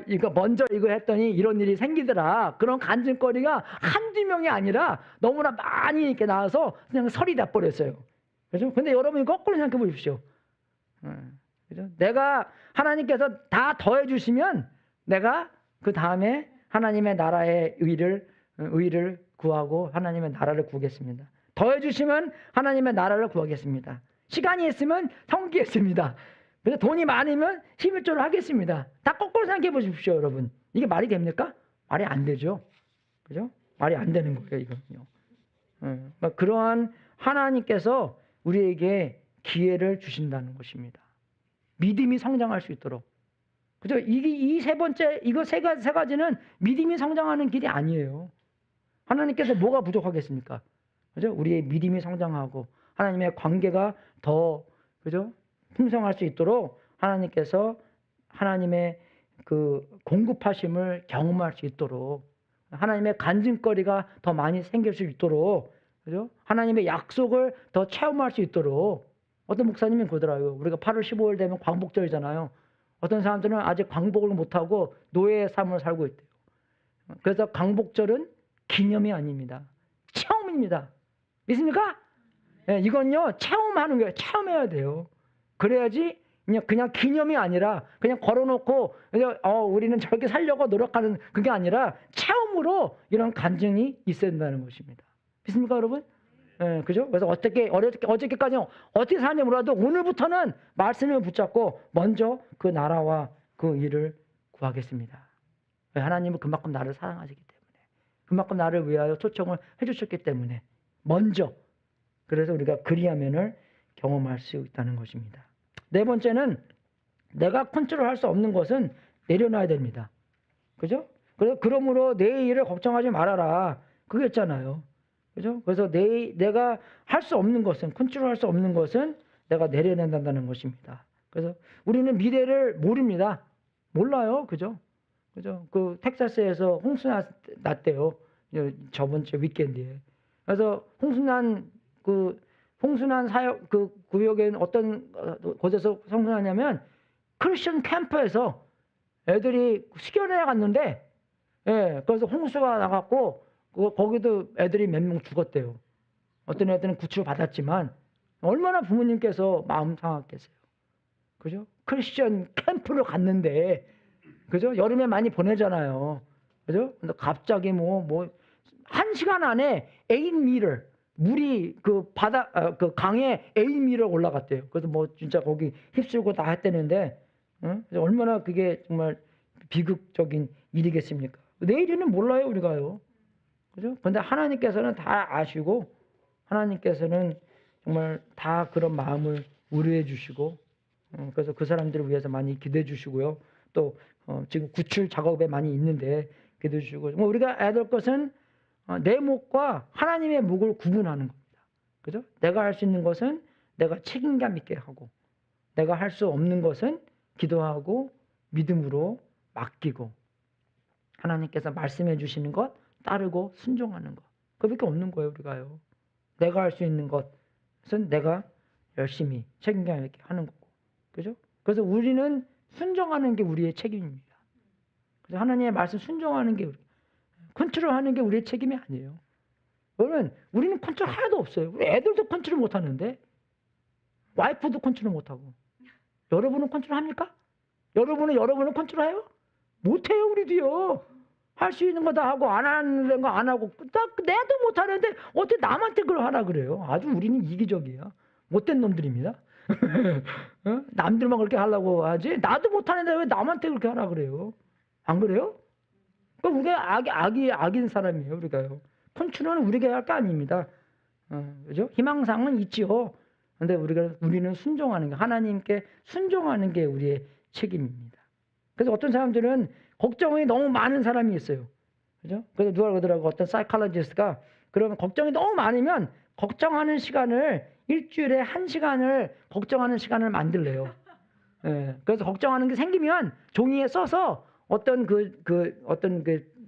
이거 먼저 이거 했더니 이런 일이 생기더라. 그런 간증거리가 한두 명이 아니라 너무나 많이 이렇게 나와서 그냥 설이 돼버렸어요. 그죠? 근데 여러분이 거꾸로 생각해 보십시오. 그죠? 내가 하나님께서 다 더해 주시면 내가 그 다음에 하나님의 나라의 의를 구하고 하나님의 나라를 구하겠습니다. 더해 주시면 하나님의 나라를 구하겠습니다. 시간이 있으면 성기했습니다. 그래서 돈이 많으면 11조를 하겠습니다. 다 거꾸로 생각해 보십시오, 여러분. 이게 말이 됩니까? 말이 안 되죠. 그죠? 말이 안 되는 거예요, 이거는요. 그러한 하나님께서 우리에게 기회를 주신다는 것입니다. 믿음이 성장할 수 있도록. 그죠? 이 세 번째, 이거 세 가지는 믿음이 성장하는 길이 아니에요. 하나님께서 뭐가 부족하겠습니까? 그죠? 우리의 믿음이 성장하고 하나님의 관계가 더, 그죠? 풍성할 수 있도록 하나님께서 하나님의 그 공급하심을 경험할 수 있도록, 하나님의 간증거리가 더 많이 생길 수 있도록, 그죠? 하나님의 약속을 더 체험할 수 있도록. 어떤 목사님이 그러더라고요. 우리가 8월 15일 되면 광복절이잖아요. 어떤 사람들은 아직 광복을 못하고 노예의 삶을 살고 있대요. 그래서 광복절은 기념이 아닙니다. 체험입니다. 믿습니까? 네, 이건요, 체험하는 거예요. 체험해야 돼요. 그래야지 그냥 기념이 아니라 그냥 걸어놓고 우리는 저렇게 살려고 노력하는 그게 아니라 체험으로 이런 간증이 있어야 된다는 것입니다. 믿습니까, 여러분? 예, 그죠? 그래서 어저께까지는 어떻게 사는지 몰라도 오늘부터는 말씀을 붙잡고 먼저 그 나라와 그 일을 구하겠습니다. 하나님은 그만큼 나를 사랑하시기 때문에, 그만큼 나를 위하여 초청을 해주셨기 때문에 먼저, 그래서 우리가 그리하면을 경험할 수 있다는 것입니다. 네 번째는 내가 컨트롤할 수 없는 것은 내려놔야 됩니다. 그죠? 그러므로 내 일을 걱정하지 말아라. 그게 있잖아요. 그죠? 그래서 내가 할 수 없는 것은, 컨트롤할 수 없는 것은 내가 내려낸다는 것입니다. 그래서 우리는 미래를 모릅니다. 몰라요. 그죠? 그죠? 그 텍사스에서 홍수 났대요. 저번 주 위켄드에. 그래서 홍수난 사역 그 구역에 어떤 곳에서 홍수나냐면 크리스천 캠프에서 애들이 수련회 갔는데, 예, 그래서 홍수가 나갔고 거기도 애들이 몇 명 죽었대요. 어떤 애들은 구출 받았지만 얼마나 부모님께서 마음 상하겠어요. 그죠? 크리스천 캠프를 갔는데, 그죠? 여름에 많이 보내잖아요. 그죠? 근데 갑자기 한 시간 안에 8m 물이 그 강에 8m 올라갔대요. 그래서 진짜 거기 휩쓸고 다 했다는데, 그래서 얼마나 그게 정말 비극적인 일이겠습니까? 내일은 몰라요, 우리가요. 그죠? 근데 하나님께서는 다 아시고, 하나님께서는 정말 다 그런 마음을 우려해 주시고, 그래서 그 사람들을 위해서 많이 기도해 주시고요. 또 지금 구출 작업에 많이 있는데 기도해 주시고, 우리가 해야 될 것은 내 몫과 하나님의 몫을 구분하는 겁니다. 그죠? 내가 할 수 있는 것은 내가 책임감 있게 하고, 내가 할 수 없는 것은 기도하고 믿음으로 맡기고, 하나님께서 말씀해 주시는 것 따르고 순종하는 것. 그밖에 없는 거예요, 우리가요. 내가 할 수 있는 것은 내가 열심히 책임감 있게 하는 거고. 그죠? 그래서 우리는 순종하는 게 우리의 책임입니다. 그래서 하나님의 말씀 순종하는 게, 컨트롤하는 게 우리의 책임이 아니에요. 여러분, 우리는 컨트롤 하나도 없어요. 우리 애들도 컨트롤 못 하는데, 와이프도 컨트롤 못 하고. 여러분은 컨트롤 합니까? 여러분은 컨트롤 해요? 못 해요, 우리도요. 할 수 있는 거 다 하고 안 하는 거 안 하고, 내도 못 하는데 어떻게 남한테 그걸 하라 그래요? 아주 우리는 이기적이야. 못된 놈들입니다. 남들만 그렇게 하려고 하지, 나도 못 하는데 왜 남한테 그렇게 하라 그래요? 안 그래요? 그러니까 우리가 악인 사람이에요, 우리가요. 컨트롤은 우리가 할 게 아닙니다. 그죠? 희망상은 있지요. 근데 우리는 순종하는 게, 하나님께 순종하는 게 우리의 책임입니다. 그래서 어떤 사람들은 걱정이 너무 많은 사람이 있어요. 그죠? 그래서 누가 그러더라고, 어떤 사이콜로지스트가, 그러면 걱정이 너무 많으면 걱정하는 시간을, 일주일에 1시간을 걱정하는 시간을 만들래요. 예, 그래서 걱정하는 게 생기면 종이에 써서 어떤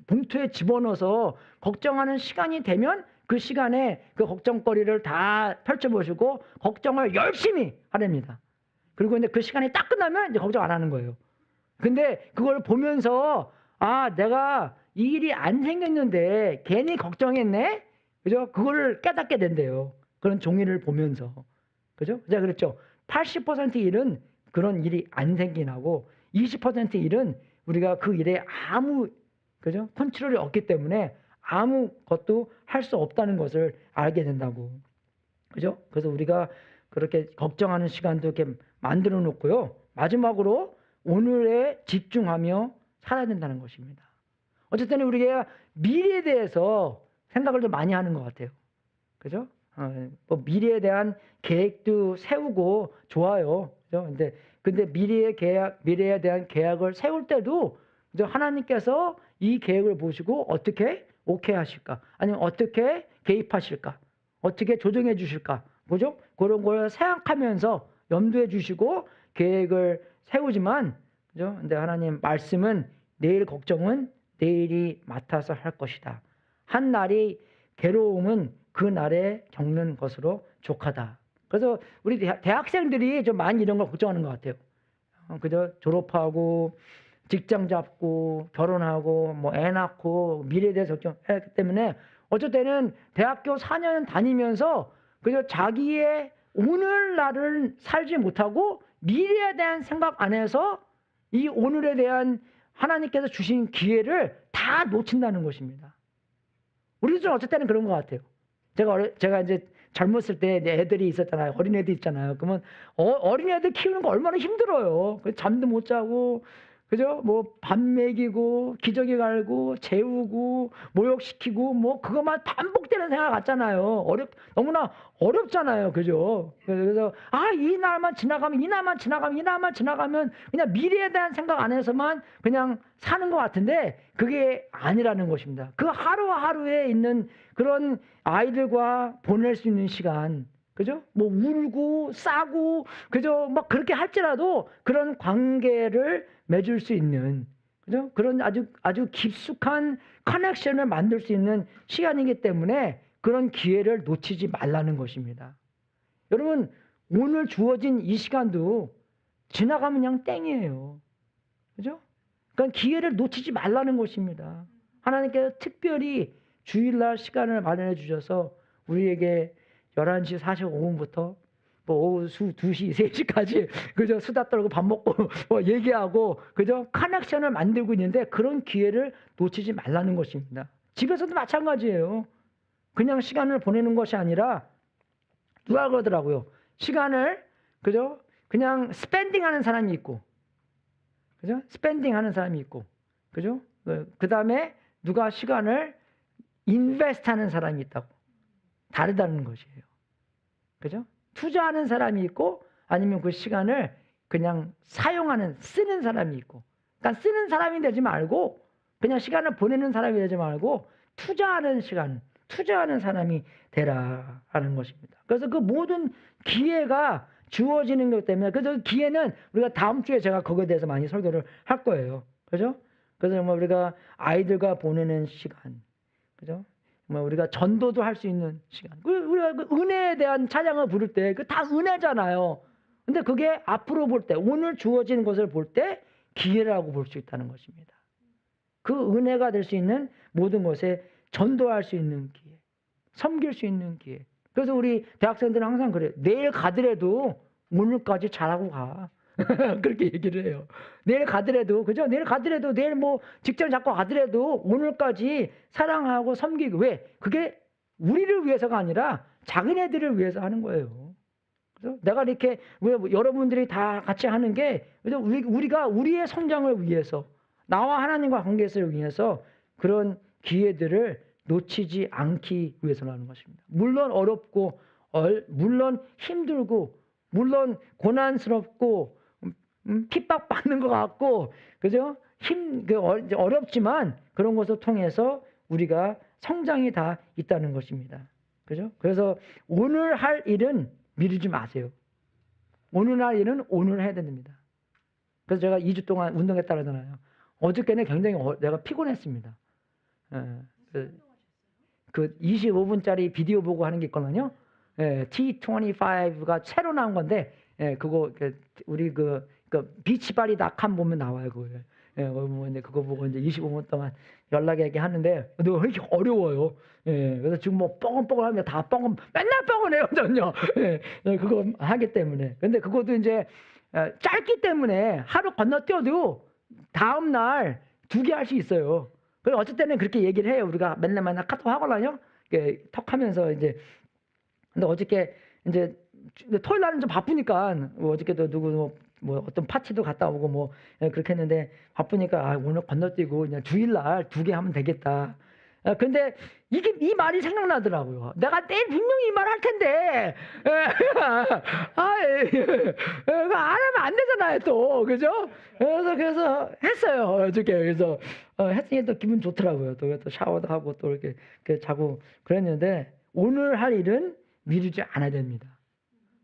봉투에 집어넣어서 걱정하는 시간이 되면 그 시간에 그 걱정거리를 다 펼쳐보시고 걱정을 열심히 하랍니다. 그리고 이제 그 시간이 딱 끝나면 이제 걱정 안 하는 거예요. 근데 그걸 보면서, 내가 이 일이 안 생겼는데 괜히 걱정했네? 그죠? 그거를 깨닫게 된대요. 그런 종이를 보면서. 그죠? 제가 그랬죠. 80% 일은 그런 일이 안 생기나고 20% 일은 우리가 그 일에 아무, 그죠? 컨트롤이 없기 때문에 아무것도 할 수 없다는 것을 알게 된다고. 그죠? 그래서 우리가 그렇게 걱정하는 시간도 이렇게 만들어 놓고요. 마지막으로 오늘에 집중하며 살아야 된다는 것입니다. 어쨌든 우리가 미래에 대해서 생각을 좀 많이 하는 것 같아요. 그죠? 뭐 미래에 대한 계획도 세우고 좋아요. 그죠? 근데 미래에 대한 계약을 세울 때도 이제 하나님께서 이 계획을 보시고 어떻게 오케이 하실까? 아니면 어떻게 개입하실까? 어떻게 조정해 주실까? 그죠? 그런 걸 생각하면서 염두에 주시고 계획을 세우지만, 그죠? 근데 하나님 말씀은 내일 걱정은 내일이 맡아서 할 것이다. 한 날이 괴로움은 그 날에 겪는 것으로 족하다. 그래서 우리 대학생들이 좀 많이 이런 걸 걱정하는 것 같아요. 그죠? 졸업하고 직장 잡고 결혼하고 뭐 애 낳고 미래에 대해서 걱정했기 때문에 어쩔 때는 대학교 4년 다니면서 그저 자기의 오늘날을 살지 못하고 미래에 대한 생각 안에서 이 오늘에 대한 하나님께서 주신 기회를 다 놓친다는 것입니다. 우리도 좀 어쩔 때는 그런 것 같아요. 제가 이제 젊었을 때 애들이 있었잖아요. 어린애들 있잖아요. 그러면 어린애들 키우는 거 얼마나 힘들어요. 잠도 못 자고, 그죠? 뭐 밥 먹이고, 기저귀 갈고, 재우고, 모욕시키고, 뭐 그것만 반복되는 생활 같잖아요. 너무나 어렵잖아요. 그죠? 그래서 이 날만 지나가면 그냥 미래에 대한 생각 안에서만 그냥 사는 것 같은데 그게 아니라는 것입니다. 그 하루하루에 있는 그런 아이들과 보낼 수 있는 시간, 그죠? 뭐 울고 싸고, 그죠? 막 그렇게 할지라도 그런 관계를 맺을 수 있는, 그죠? 그런 아주 깊숙한 커넥션을 만들 수 있는 시간이기 때문에 그런 기회를 놓치지 말라는 것입니다. 여러분, 오늘 주어진 이 시간도 지나가면 그냥 땡이에요. 그죠? 그러니까 기회를 놓치지 말라는 것입니다. 하나님께서 특별히 주일날 시간을 마련해 주셔서 우리에게 11시 45분부터 뭐 오후 2시, 3시까지 그저 수다 떨고 밥 먹고 뭐 얘기하고 그저 커넥션을 만들고 있는데 그런 기회를 놓치지 말라는 것입니다. 집에서도 마찬가지예요. 그냥 시간을 보내는 것이 아니라 누가 그러더라고요. 시간을 그저 그냥 스pen딩하는 사람이 있고, 그죠? 스pen딩하는 사람이 있고, 그죠? 그 다음에 누가 시간을 인베스트하는 사람이 있다고. 다르다는 것이에요. 그죠? 투자하는 사람이 있고 아니면 그 시간을 그냥 쓰는 사람이 있고. 그러니까 쓰는 사람이 되지 말고 그냥 시간을 보내는 사람이 되지 말고 투자하는 사람이 되라 하는 것입니다. 그래서 그 모든 기회가 주어지는 것 때문에 그래서 기회는 우리가 다음 주에 제가 거기에 대해서 많이 설교를 할 거예요. 그죠? 그래서 뭐 우리가 아이들과 보내는 시간, 그죠? 뭐 우리가 전도도 할 수 있는 시간. 우리가 그 은혜에 대한 찬양을 부를 때 그 다 은혜잖아요. 근데 그게 앞으로 볼 때, 오늘 주어진 것을 볼 때 기회라고 볼 수 있다는 것입니다. 그 은혜가 될 수 있는 모든 것에 전도할 수 있는 기회, 섬길 수 있는 기회. 그래서 우리 대학생들은 항상 그래요. 내일 가더라도 오늘까지 잘하고 가. 그렇게 얘기를 해요. 내일 가더라도, 그죠? 내일 가더라도, 내일 뭐 직장 잡고 가더라도 오늘까지 사랑하고 섬기고. 왜? 그게 우리를 위해서가 아니라 자기네들을 위해서 하는 거예요. 그래서 내가 이렇게, 여러분들이 다 같이 하는 게, 우리가 우리의 성장을 위해서, 나와 하나님과 관계를 위해서 그런 기회들을 놓치지 않기 위해서라는 것입니다. 물론 어렵고, 물론 힘들고, 물론 고난스럽고, 핍박받는 것 같고, 그죠? 어렵지만 그런 것을 통해서 우리가 성장이 다 있다는 것입니다. 그죠? 그래서 오늘 할 일은 미루지 마세요. 오늘 할 일은 오늘 해야 됩니다. 그래서 제가 2주 동안 운동했다 그러잖아요. 어저께는 굉장히 내가 피곤했습니다. 그 25분짜리 비디오 보고 하는 게 있거든요. T25가 새로 나온 건데, 그거 우리 그 비치바리닷컴 보면 나와요. 그거 보고 이제 25분 동안 연락하게 하는데, 근데 왜 이렇게 어려워요? 그래서 지금 뭐 뻥뻥하면 다 맨날 뻥을 해요, 전요. 그거 하기 때문에. 근데 그것도 이제 짧기 때문에 하루 건너뛰어도 다음 날 2개 할 수 있어요. 그리고 어쩔 때는 그렇게 얘기를 해요. 우리가 맨날 카톡 하거든요. 턱하면서 이제. 근데 어저께 이제 토요일 날은 좀 바쁘니까 뭐 어저께도 누구 뭐 어떤 파티도 갔다 오고 뭐 그렇게 했는데 바쁘니까 오늘 건너뛰고 그냥 주일날 2개 하면 되겠다. 근데 이게 이 말이 생각나더라고요. 내가 내일 분명히 이 말 할 텐데 그거 안 하면 안 되잖아요 또 그죠? 그래서 했어요 어저께. 그래서 했으니 또 기분 좋더라고요. 또 샤워도 하고 또 이렇게 자고 그랬는데 오늘 할 일은 미루지 않아야 됩니다.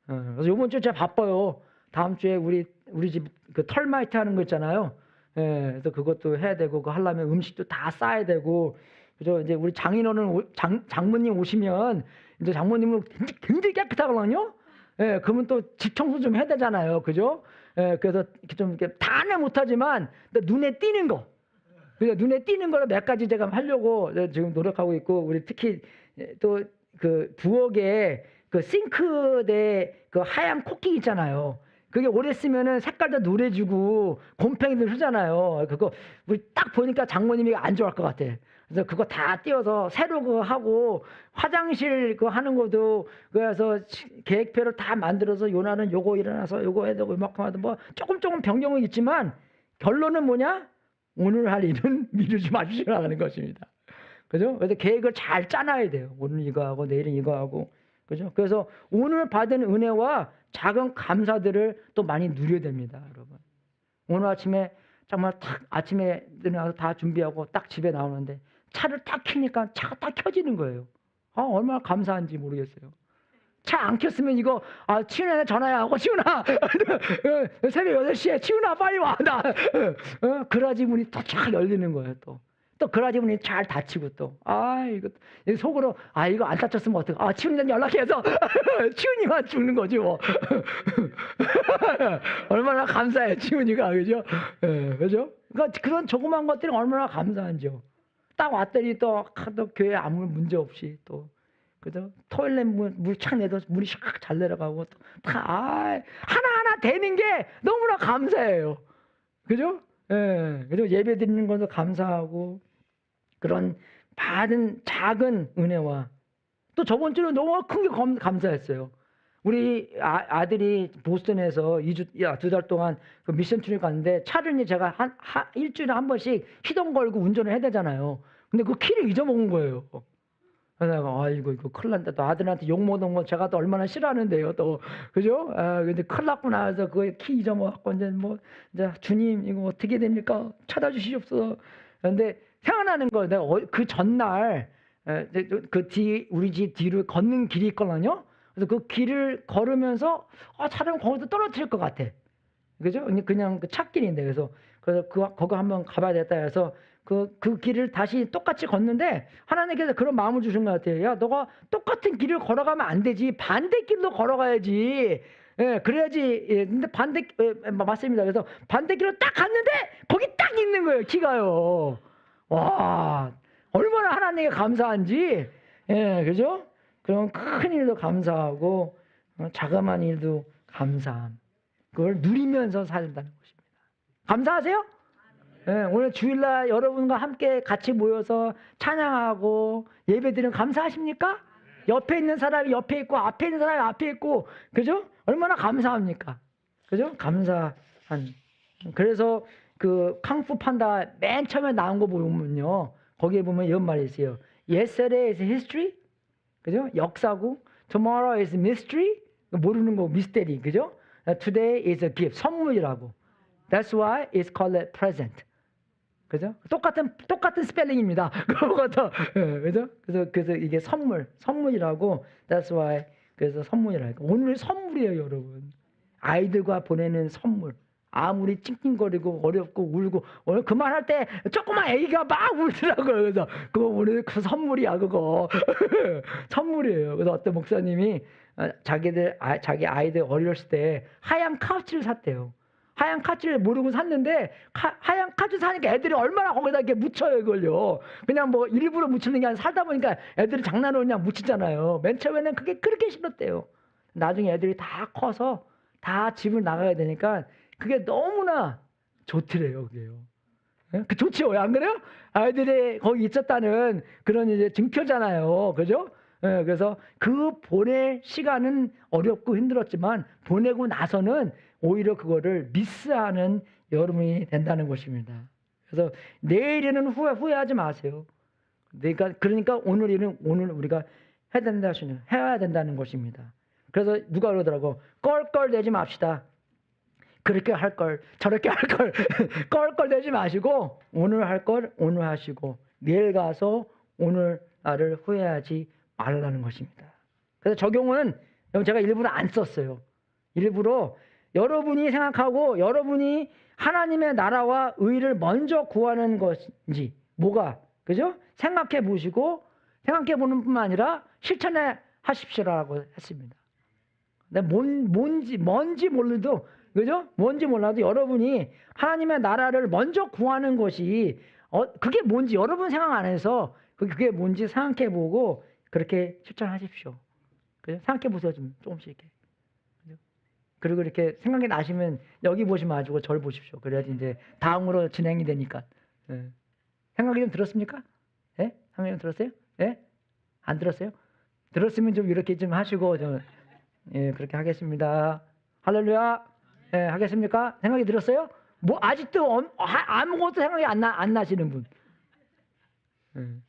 그래서 이번 주에 제가 바빠요. 다음 주에 우리 집 그 털마이트 하는 거 있잖아요. 그래서 그것도 해야 되고 그거 하려면 음식도 다 싸야 되고 그죠? 이제 우리 장인어른 장모님 오시면 이제 장모님은 굉장히 깨끗하거든요. 그러면 또 집 청소 좀 해야 되잖아요. 그죠? 그래서 좀 이렇게 다는 못하지만 눈에 띄는 거. 그래서 눈에 띄는 거를 몇 가지 제가 하려고 지금 노력하고 있고 우리 특히 또 그 부엌에 그 싱크대 그 하얀 코킹 있잖아요. 그게 오래 쓰면은 색깔도 누래지고 곰팡이들 흐잖아요. 그거 우리 딱 보니까 장모님이 안 좋아할 것 같아. 그래서 그거 다 띄워서 새로 그거 하고 화장실 그거 하는 것도 그래서 계획표를 다 만들어서 요날은 요거 일어나서 요거 해야 되고 이만큼 하든 뭐 조금 변경은 있지만 결론은 뭐냐? 오늘 할 일은 미루지 마시라는 것입니다. 그죠? 그래서 계획을 잘 짜놔야 돼요. 오늘 이거 하고 내일은 이거 하고. 그죠? 그래서 오늘 받은 은혜와 작은 감사들을 또 많이 누려야 됩니다, 여러분. 오늘 아침에 정말 딱 아침에 일어나서 다 준비하고 딱 집에 나오는데 차를 딱 켜니까 차가 딱 켜지는 거예요. 얼마나 감사한지 모르겠어요. 차 안 켰으면 이거 치훈이한테 전화야 하고 치훈아 새벽 8시에 치훈아 빨리 와. 나 그라지 문이 또 잘 열리는 거예요. 또 그라지 문이 잘 닫히고 또 이거 속으로 이거 안 닫혔으면 어떡해. 치훈이한테 연락해서 치훈이만 죽는 거지 뭐. 얼마나 감사해 치훈이가. 그죠? 그죠? 그러니까 그런 조그만 것들이 얼마나 감사한지요. 딱 왔더니 또 교회 아무 문제 없이 또 그죠? 토일렛 물 착 내도 물이 샥 잘 내려가고 또 다 하나하나 되는 게 너무나 감사해요. 그죠? 그죠? 예배 드리는 것도 감사하고 그런 받은 작은 은혜와 또 저번 주는 너무 큰 게 감사했어요. 우리 아들이 보스턴에서 2달 동안 그 미션 트립 갔는데 차를 제가 일주일에 한 번씩 시동 걸고 운전을 해야 되잖아요. 근데 그 키를 잊어먹은 거예요. 그래서 내가 이거 큰일 난다. 또 아들한테 욕 먹는 거 제가 또 얼마나 싫어하는데요. 또 그죠? 근데 큰일 났구나. 해서 그 키 잊어먹었고 이제 주님 이거 어떻게 됩니까? 찾아주시옵소서. 그런데 생각나는 거 내가 그 전날 우리 집 뒤로 걷는 길이 있거든요. 그래서 그 길을 걸으면서 차를 거기서 떨어뜨릴 것 같아. 그죠? 그냥 그 찻길인데 그래서 거기 한번 가봐야 되겠다 해서 그 길을 다시 똑같이 걷는데 하나님께서 그런 마음을 주신 것 같아요. 야, 너가 똑같은 길을 걸어가면 안 되지. 반대길로 걸어가야지. 그래야지. 근데 맞습니다. 그래서 반대길로 딱 갔는데 거기 딱 있는 거예요. 키가요. 와, 얼마나 하나님께 감사한지. 그죠? 그런 큰 일도 감사하고 자그마한 일도 감사함. 그걸 누리면서 살다는 것입니다. 감사하세요? 오늘 주일날 여러분과 함께 같이 모여서 찬양하고 예배드리면 감사하십니까? 옆에 있는 사람이 옆에 있고 앞에 있는 사람이 앞에 있고 그죠? 얼마나 감사합니까? 그죠? 감사한. 그래서 그 캉푸 판다 맨 처음에 나온 거 보면요. 거기에 보면 이런 말이 있어요. Yesterday is history. 그죠? 역사고 tomorrow is mystery. 모르는 거 미스테리. 그죠? Today is a gift. 선물이라고. That's why it's called present. 그죠? 똑같은 스펠링입니다. 그것도 그죠? 그래서 이게 선물이라고. That's why 그래서 선물이라고. 오늘 선물이에요, 여러분. 아이들과 보내는 선물. 아무리 찡찡거리고 어렵고 울고 오늘 그만할 때 조그만 애기가 막 울더라고요. 그래서 그거 오늘 그 선물이야 그거. 선물이에요. 그래서 어떤 목사님이 자기 아이들 어렸을 때 하얀 카우치를 샀대요. 하얀 카츠를 모르고 샀는데 하얀 카츠 사니까 애들이 얼마나 거기다 이렇게 묻혀요 이걸요. 그냥 뭐 일부러 묻히는 게 아니라 살다 보니까 애들이 장난으로 그냥 묻히잖아요. 맨 처음에는 그게 그렇게 싫었대요. 나중에 애들이 다 커서 다 집을 나가야 되니까 그게 너무나 좋더래요. 그게요. 예? 그 좋지요, 안 그래요? 아이들이 거기 있었다는 그런 이제 증표잖아요, 그죠? 예, 그래서 그 보낼 시간은 어렵고 힘들었지만 보내고 나서는 오히려 그거를 미스하는 여러분이 된다는 것입니다. 그래서 내일에는 후회하지 마세요. 그러니까 오늘 일은 오늘 우리가 해야 된다는 것입니다. 그래서 누가 그러더라고, 껄껄대지 맙시다. 그렇게 할 걸, 저렇게 할 걸, 껄껄대지 마시고 오늘 할 걸 오늘 하시고 내일 가서 오늘 나를 후회하지 말라는 것입니다. 그래서 적용은 제가 일부러 안 썼어요. 일부러 여러분이 생각하고 여러분이 하나님의 나라와 의를 먼저 구하는 것인지 뭐가, 그죠? 생각해 보시고 생각해 보는 뿐만 아니라 실천해 하십시오라고 했습니다. 근데 뭔지 몰라도, 그죠? 뭔지 몰라도 여러분이 하나님의 나라를 먼저 구하는 것이 그게 뭔지 여러분 생각 안 해서 그게 뭔지 생각해 보고 그렇게 실천하십시오. 그죠? 생각해 보세요. 좀 조금씩 이렇게. 그죠? 그리고 이렇게 생각이 나시면 여기 보지 마시고 절 보십시오. 그래야지 이제 다음으로 진행이 되니까. 예. 생각이 좀 들었습니까? 예? 생각이 좀 들었어요? 예? 안 들었어요? 들었으면 좀 이렇게 좀 하시고 좀 예, 그렇게 하겠습니다. 할렐루야. 예, 하겠습니까? 생각이 들었어요? 뭐 아직도 아무것도 생각이 안 나시는 분.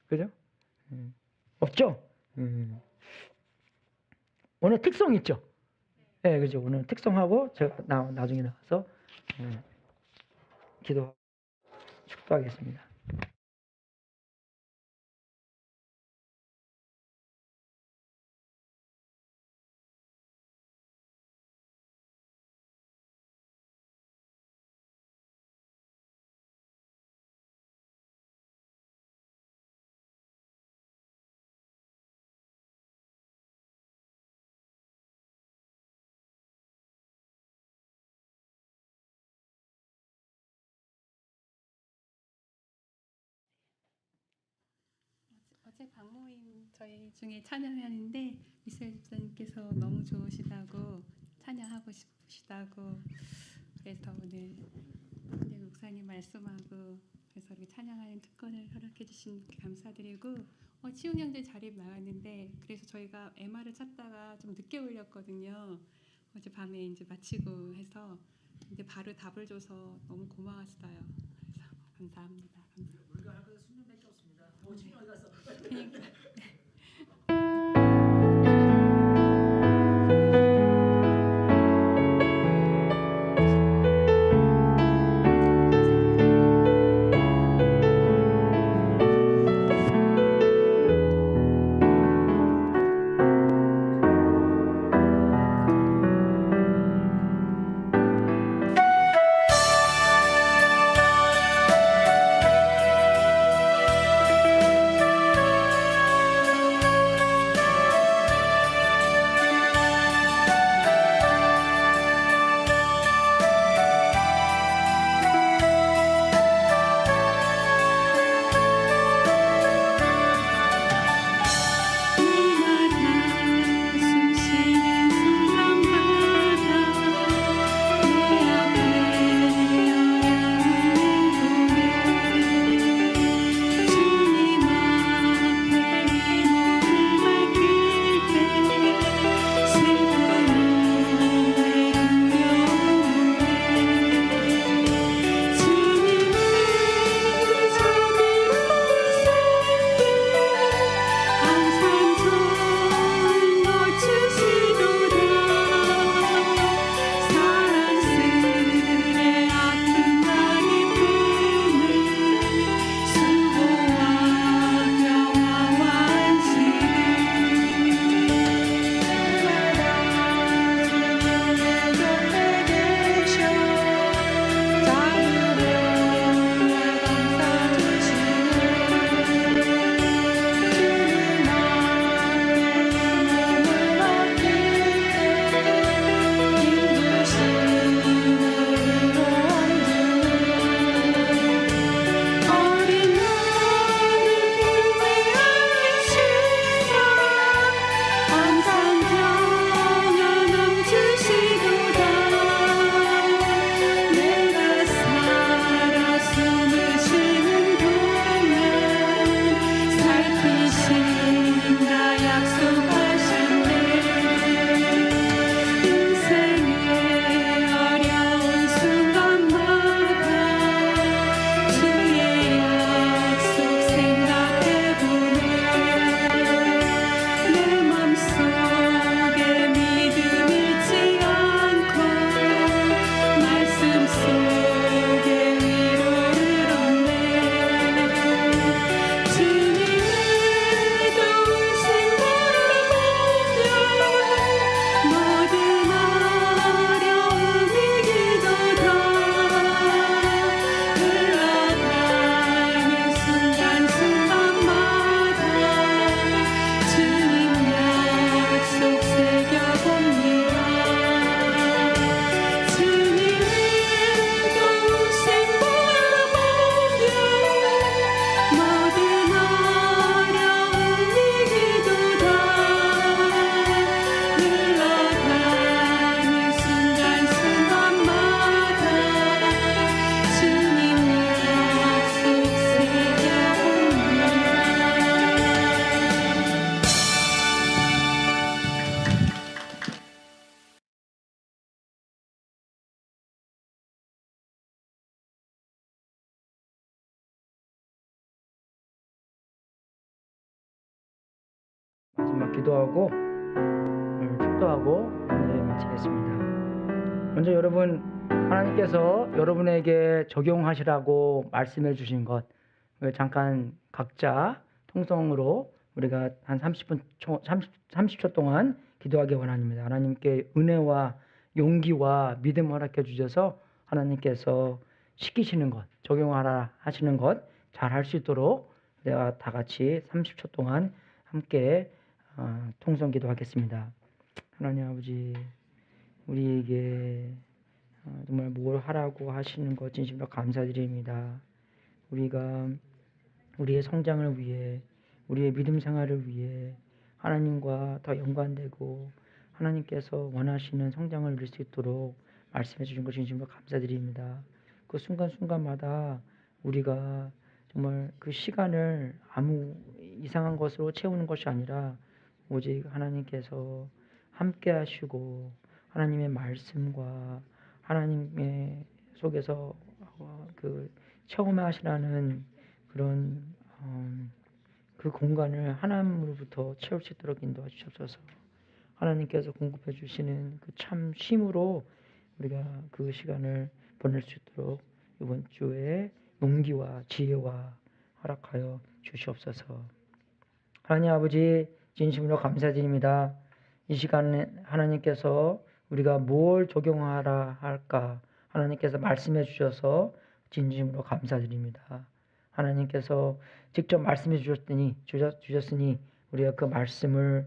그죠? 없죠? 오늘 특성 있죠? 예, 그죠? 오늘 특성하고 제가 나중에 나가서 기도하고 축도하겠습니다. 어제 박모임 저희 중에 찬양하는데 이스라엘 집사님께서 너무 좋으시다고 찬양하고 싶으시다고 그래서 오늘 목사님 말씀하고 그래서 이렇게 찬양하는 특권을 허락해 주신 감사드리고 치ung 형제 자리 나왔는데 그래서 저희가 MR을 찾다가 좀 늦게 올렸거든요. 어제 밤에 이제 마치고 해서 이제 바로 답을 줘서 너무 고마웠어요. 그래서 감사합니다. 우리가 할 것은 수명밖에 없습니다. 치ung 어디 갔어? 그러니까. 마지막 기도하고 오늘 축도하고 오늘 마치겠습니다. 먼저 여러분, 하나님께서 여러분에게 적용하시라고 말씀해 주신 것 잠깐 각자 통성으로 우리가 한 30초 동안 기도하기 원합니다. 하나님께 은혜와 용기와 믿음 허락해 주셔서 하나님께서 시키시는 것, 적용하라 하시는 것 잘 할 수 있도록 내가 다 같이 30초 동안 함께 통성 기도하겠습니다. 하나님 아버지, 우리에게 정말 뭘 하라고 하시는 것 진심으로 감사드립니다. 우리가 우리의 성장을 위해, 우리의 믿음 생활을 위해 하나님과 더 연관되고 하나님께서 원하시는 성장을 누릴 수 있도록 말씀해 주신 것 진심으로 감사드립니다. 그 순간순간마다 우리가 정말 그 시간을 아무 이상한 것으로 채우는 것이 아니라 오직 하나님께서 함께 하시고 하나님의 말씀과 하나님의 속에서 그 체험하시라는 그런 그 공간을 하나님으로부터 채울 수 있도록 인도해 주옵소서. 하나님께서 공급해 주시는 그 참 쉼으로 우리가 그 시간을 보낼 수 있도록 이번 주에 용기와 지혜와 허락하여 주시옵소서. 하나님 아버지, 진심으로 감사드립니다. 이 시간에 하나님께서 우리가 뭘 적용하라 할까 하나님께서 말씀해 주셔서 진심으로 감사드립니다. 하나님께서 직접 말씀해 주셨으니 우리가 그 말씀을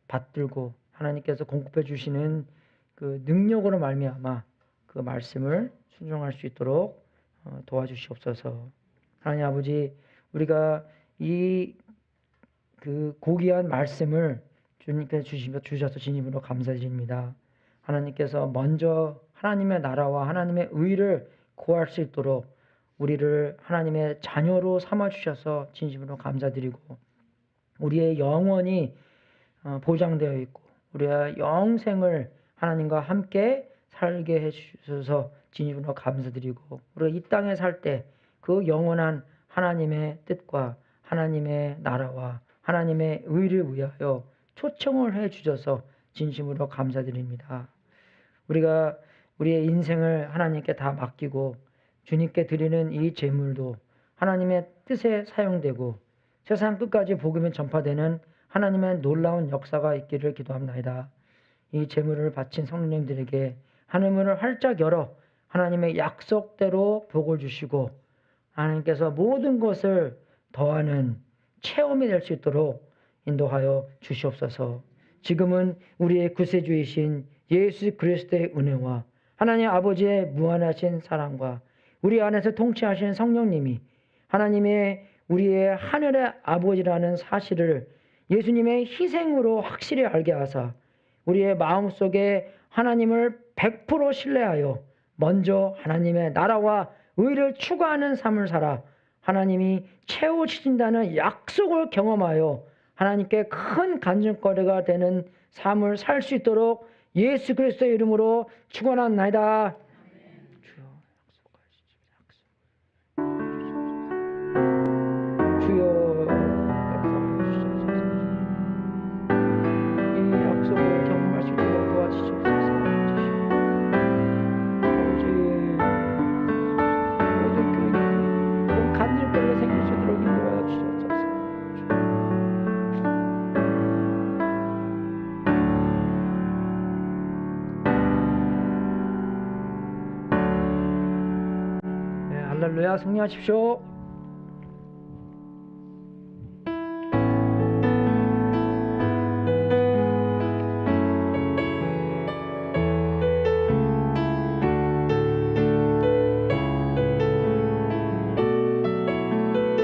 받들고 하나님께서 공급해 주시는 그 능력으로 말미암아 그 말씀을 순종할 수 있도록 도와주시옵소서. 하나님 아버지, 우리가 이 그 고귀한 말씀을 주님께서 주셔서 진심으로 감사드립니다. 하나님께서 먼저 하나님의 나라와 하나님의 의를 구할 수 있도록 우리를 하나님의 자녀로 삼아 주셔서 진심으로 감사드리고 우리의 영혼이 보장되어 있고 우리의 영생을 하나님과 함께 살게 해주셔서 진심으로 감사드리고 우리가 이 땅에 살 때 그 영원한 하나님의 뜻과 하나님의 나라와 하나님의 의를 위하여 초청을 해주셔서 진심으로 감사드립니다. 우리가 우리의 인생을 하나님께 다 맡기고 주님께 드리는 이 제물도 하나님의 뜻에 사용되고 세상 끝까지 복음이 전파되는 하나님의 놀라운 역사가 있기를 기도합니다. 이 제물을 바친 성령님들에게 하늘문을 활짝 열어 하나님의 약속대로 복을 주시고 하나님께서 모든 것을 더하는 체험이 될 수 있도록 인도하여 주시옵소서. 지금은 우리의 구세주이신 예수 그리스도의 은혜와 하나님 아버지의 무한하신 사랑과 우리 안에서 통치하시는 성령님이 하나님의 우리의 하늘의 아버지라는 사실을 예수님의 희생으로 확실히 알게 하사 우리의 마음속에 하나님을 100% 신뢰하여 먼저 하나님의 나라와 의를 추구하는 삶을 살아 하나님이 채워주신다는 약속을 경험하여 하나님께 큰 간증거리가 되는 삶을 살 수 있도록 예수 그리스도의 이름으로 축원합니다. 주여 이 약속을 경험할 수 있도록 도와주시옵소서. 간증거리가 생길 수 있도록 인도하여 주시옵소서. 네, 할렐루야, 승리하십시오.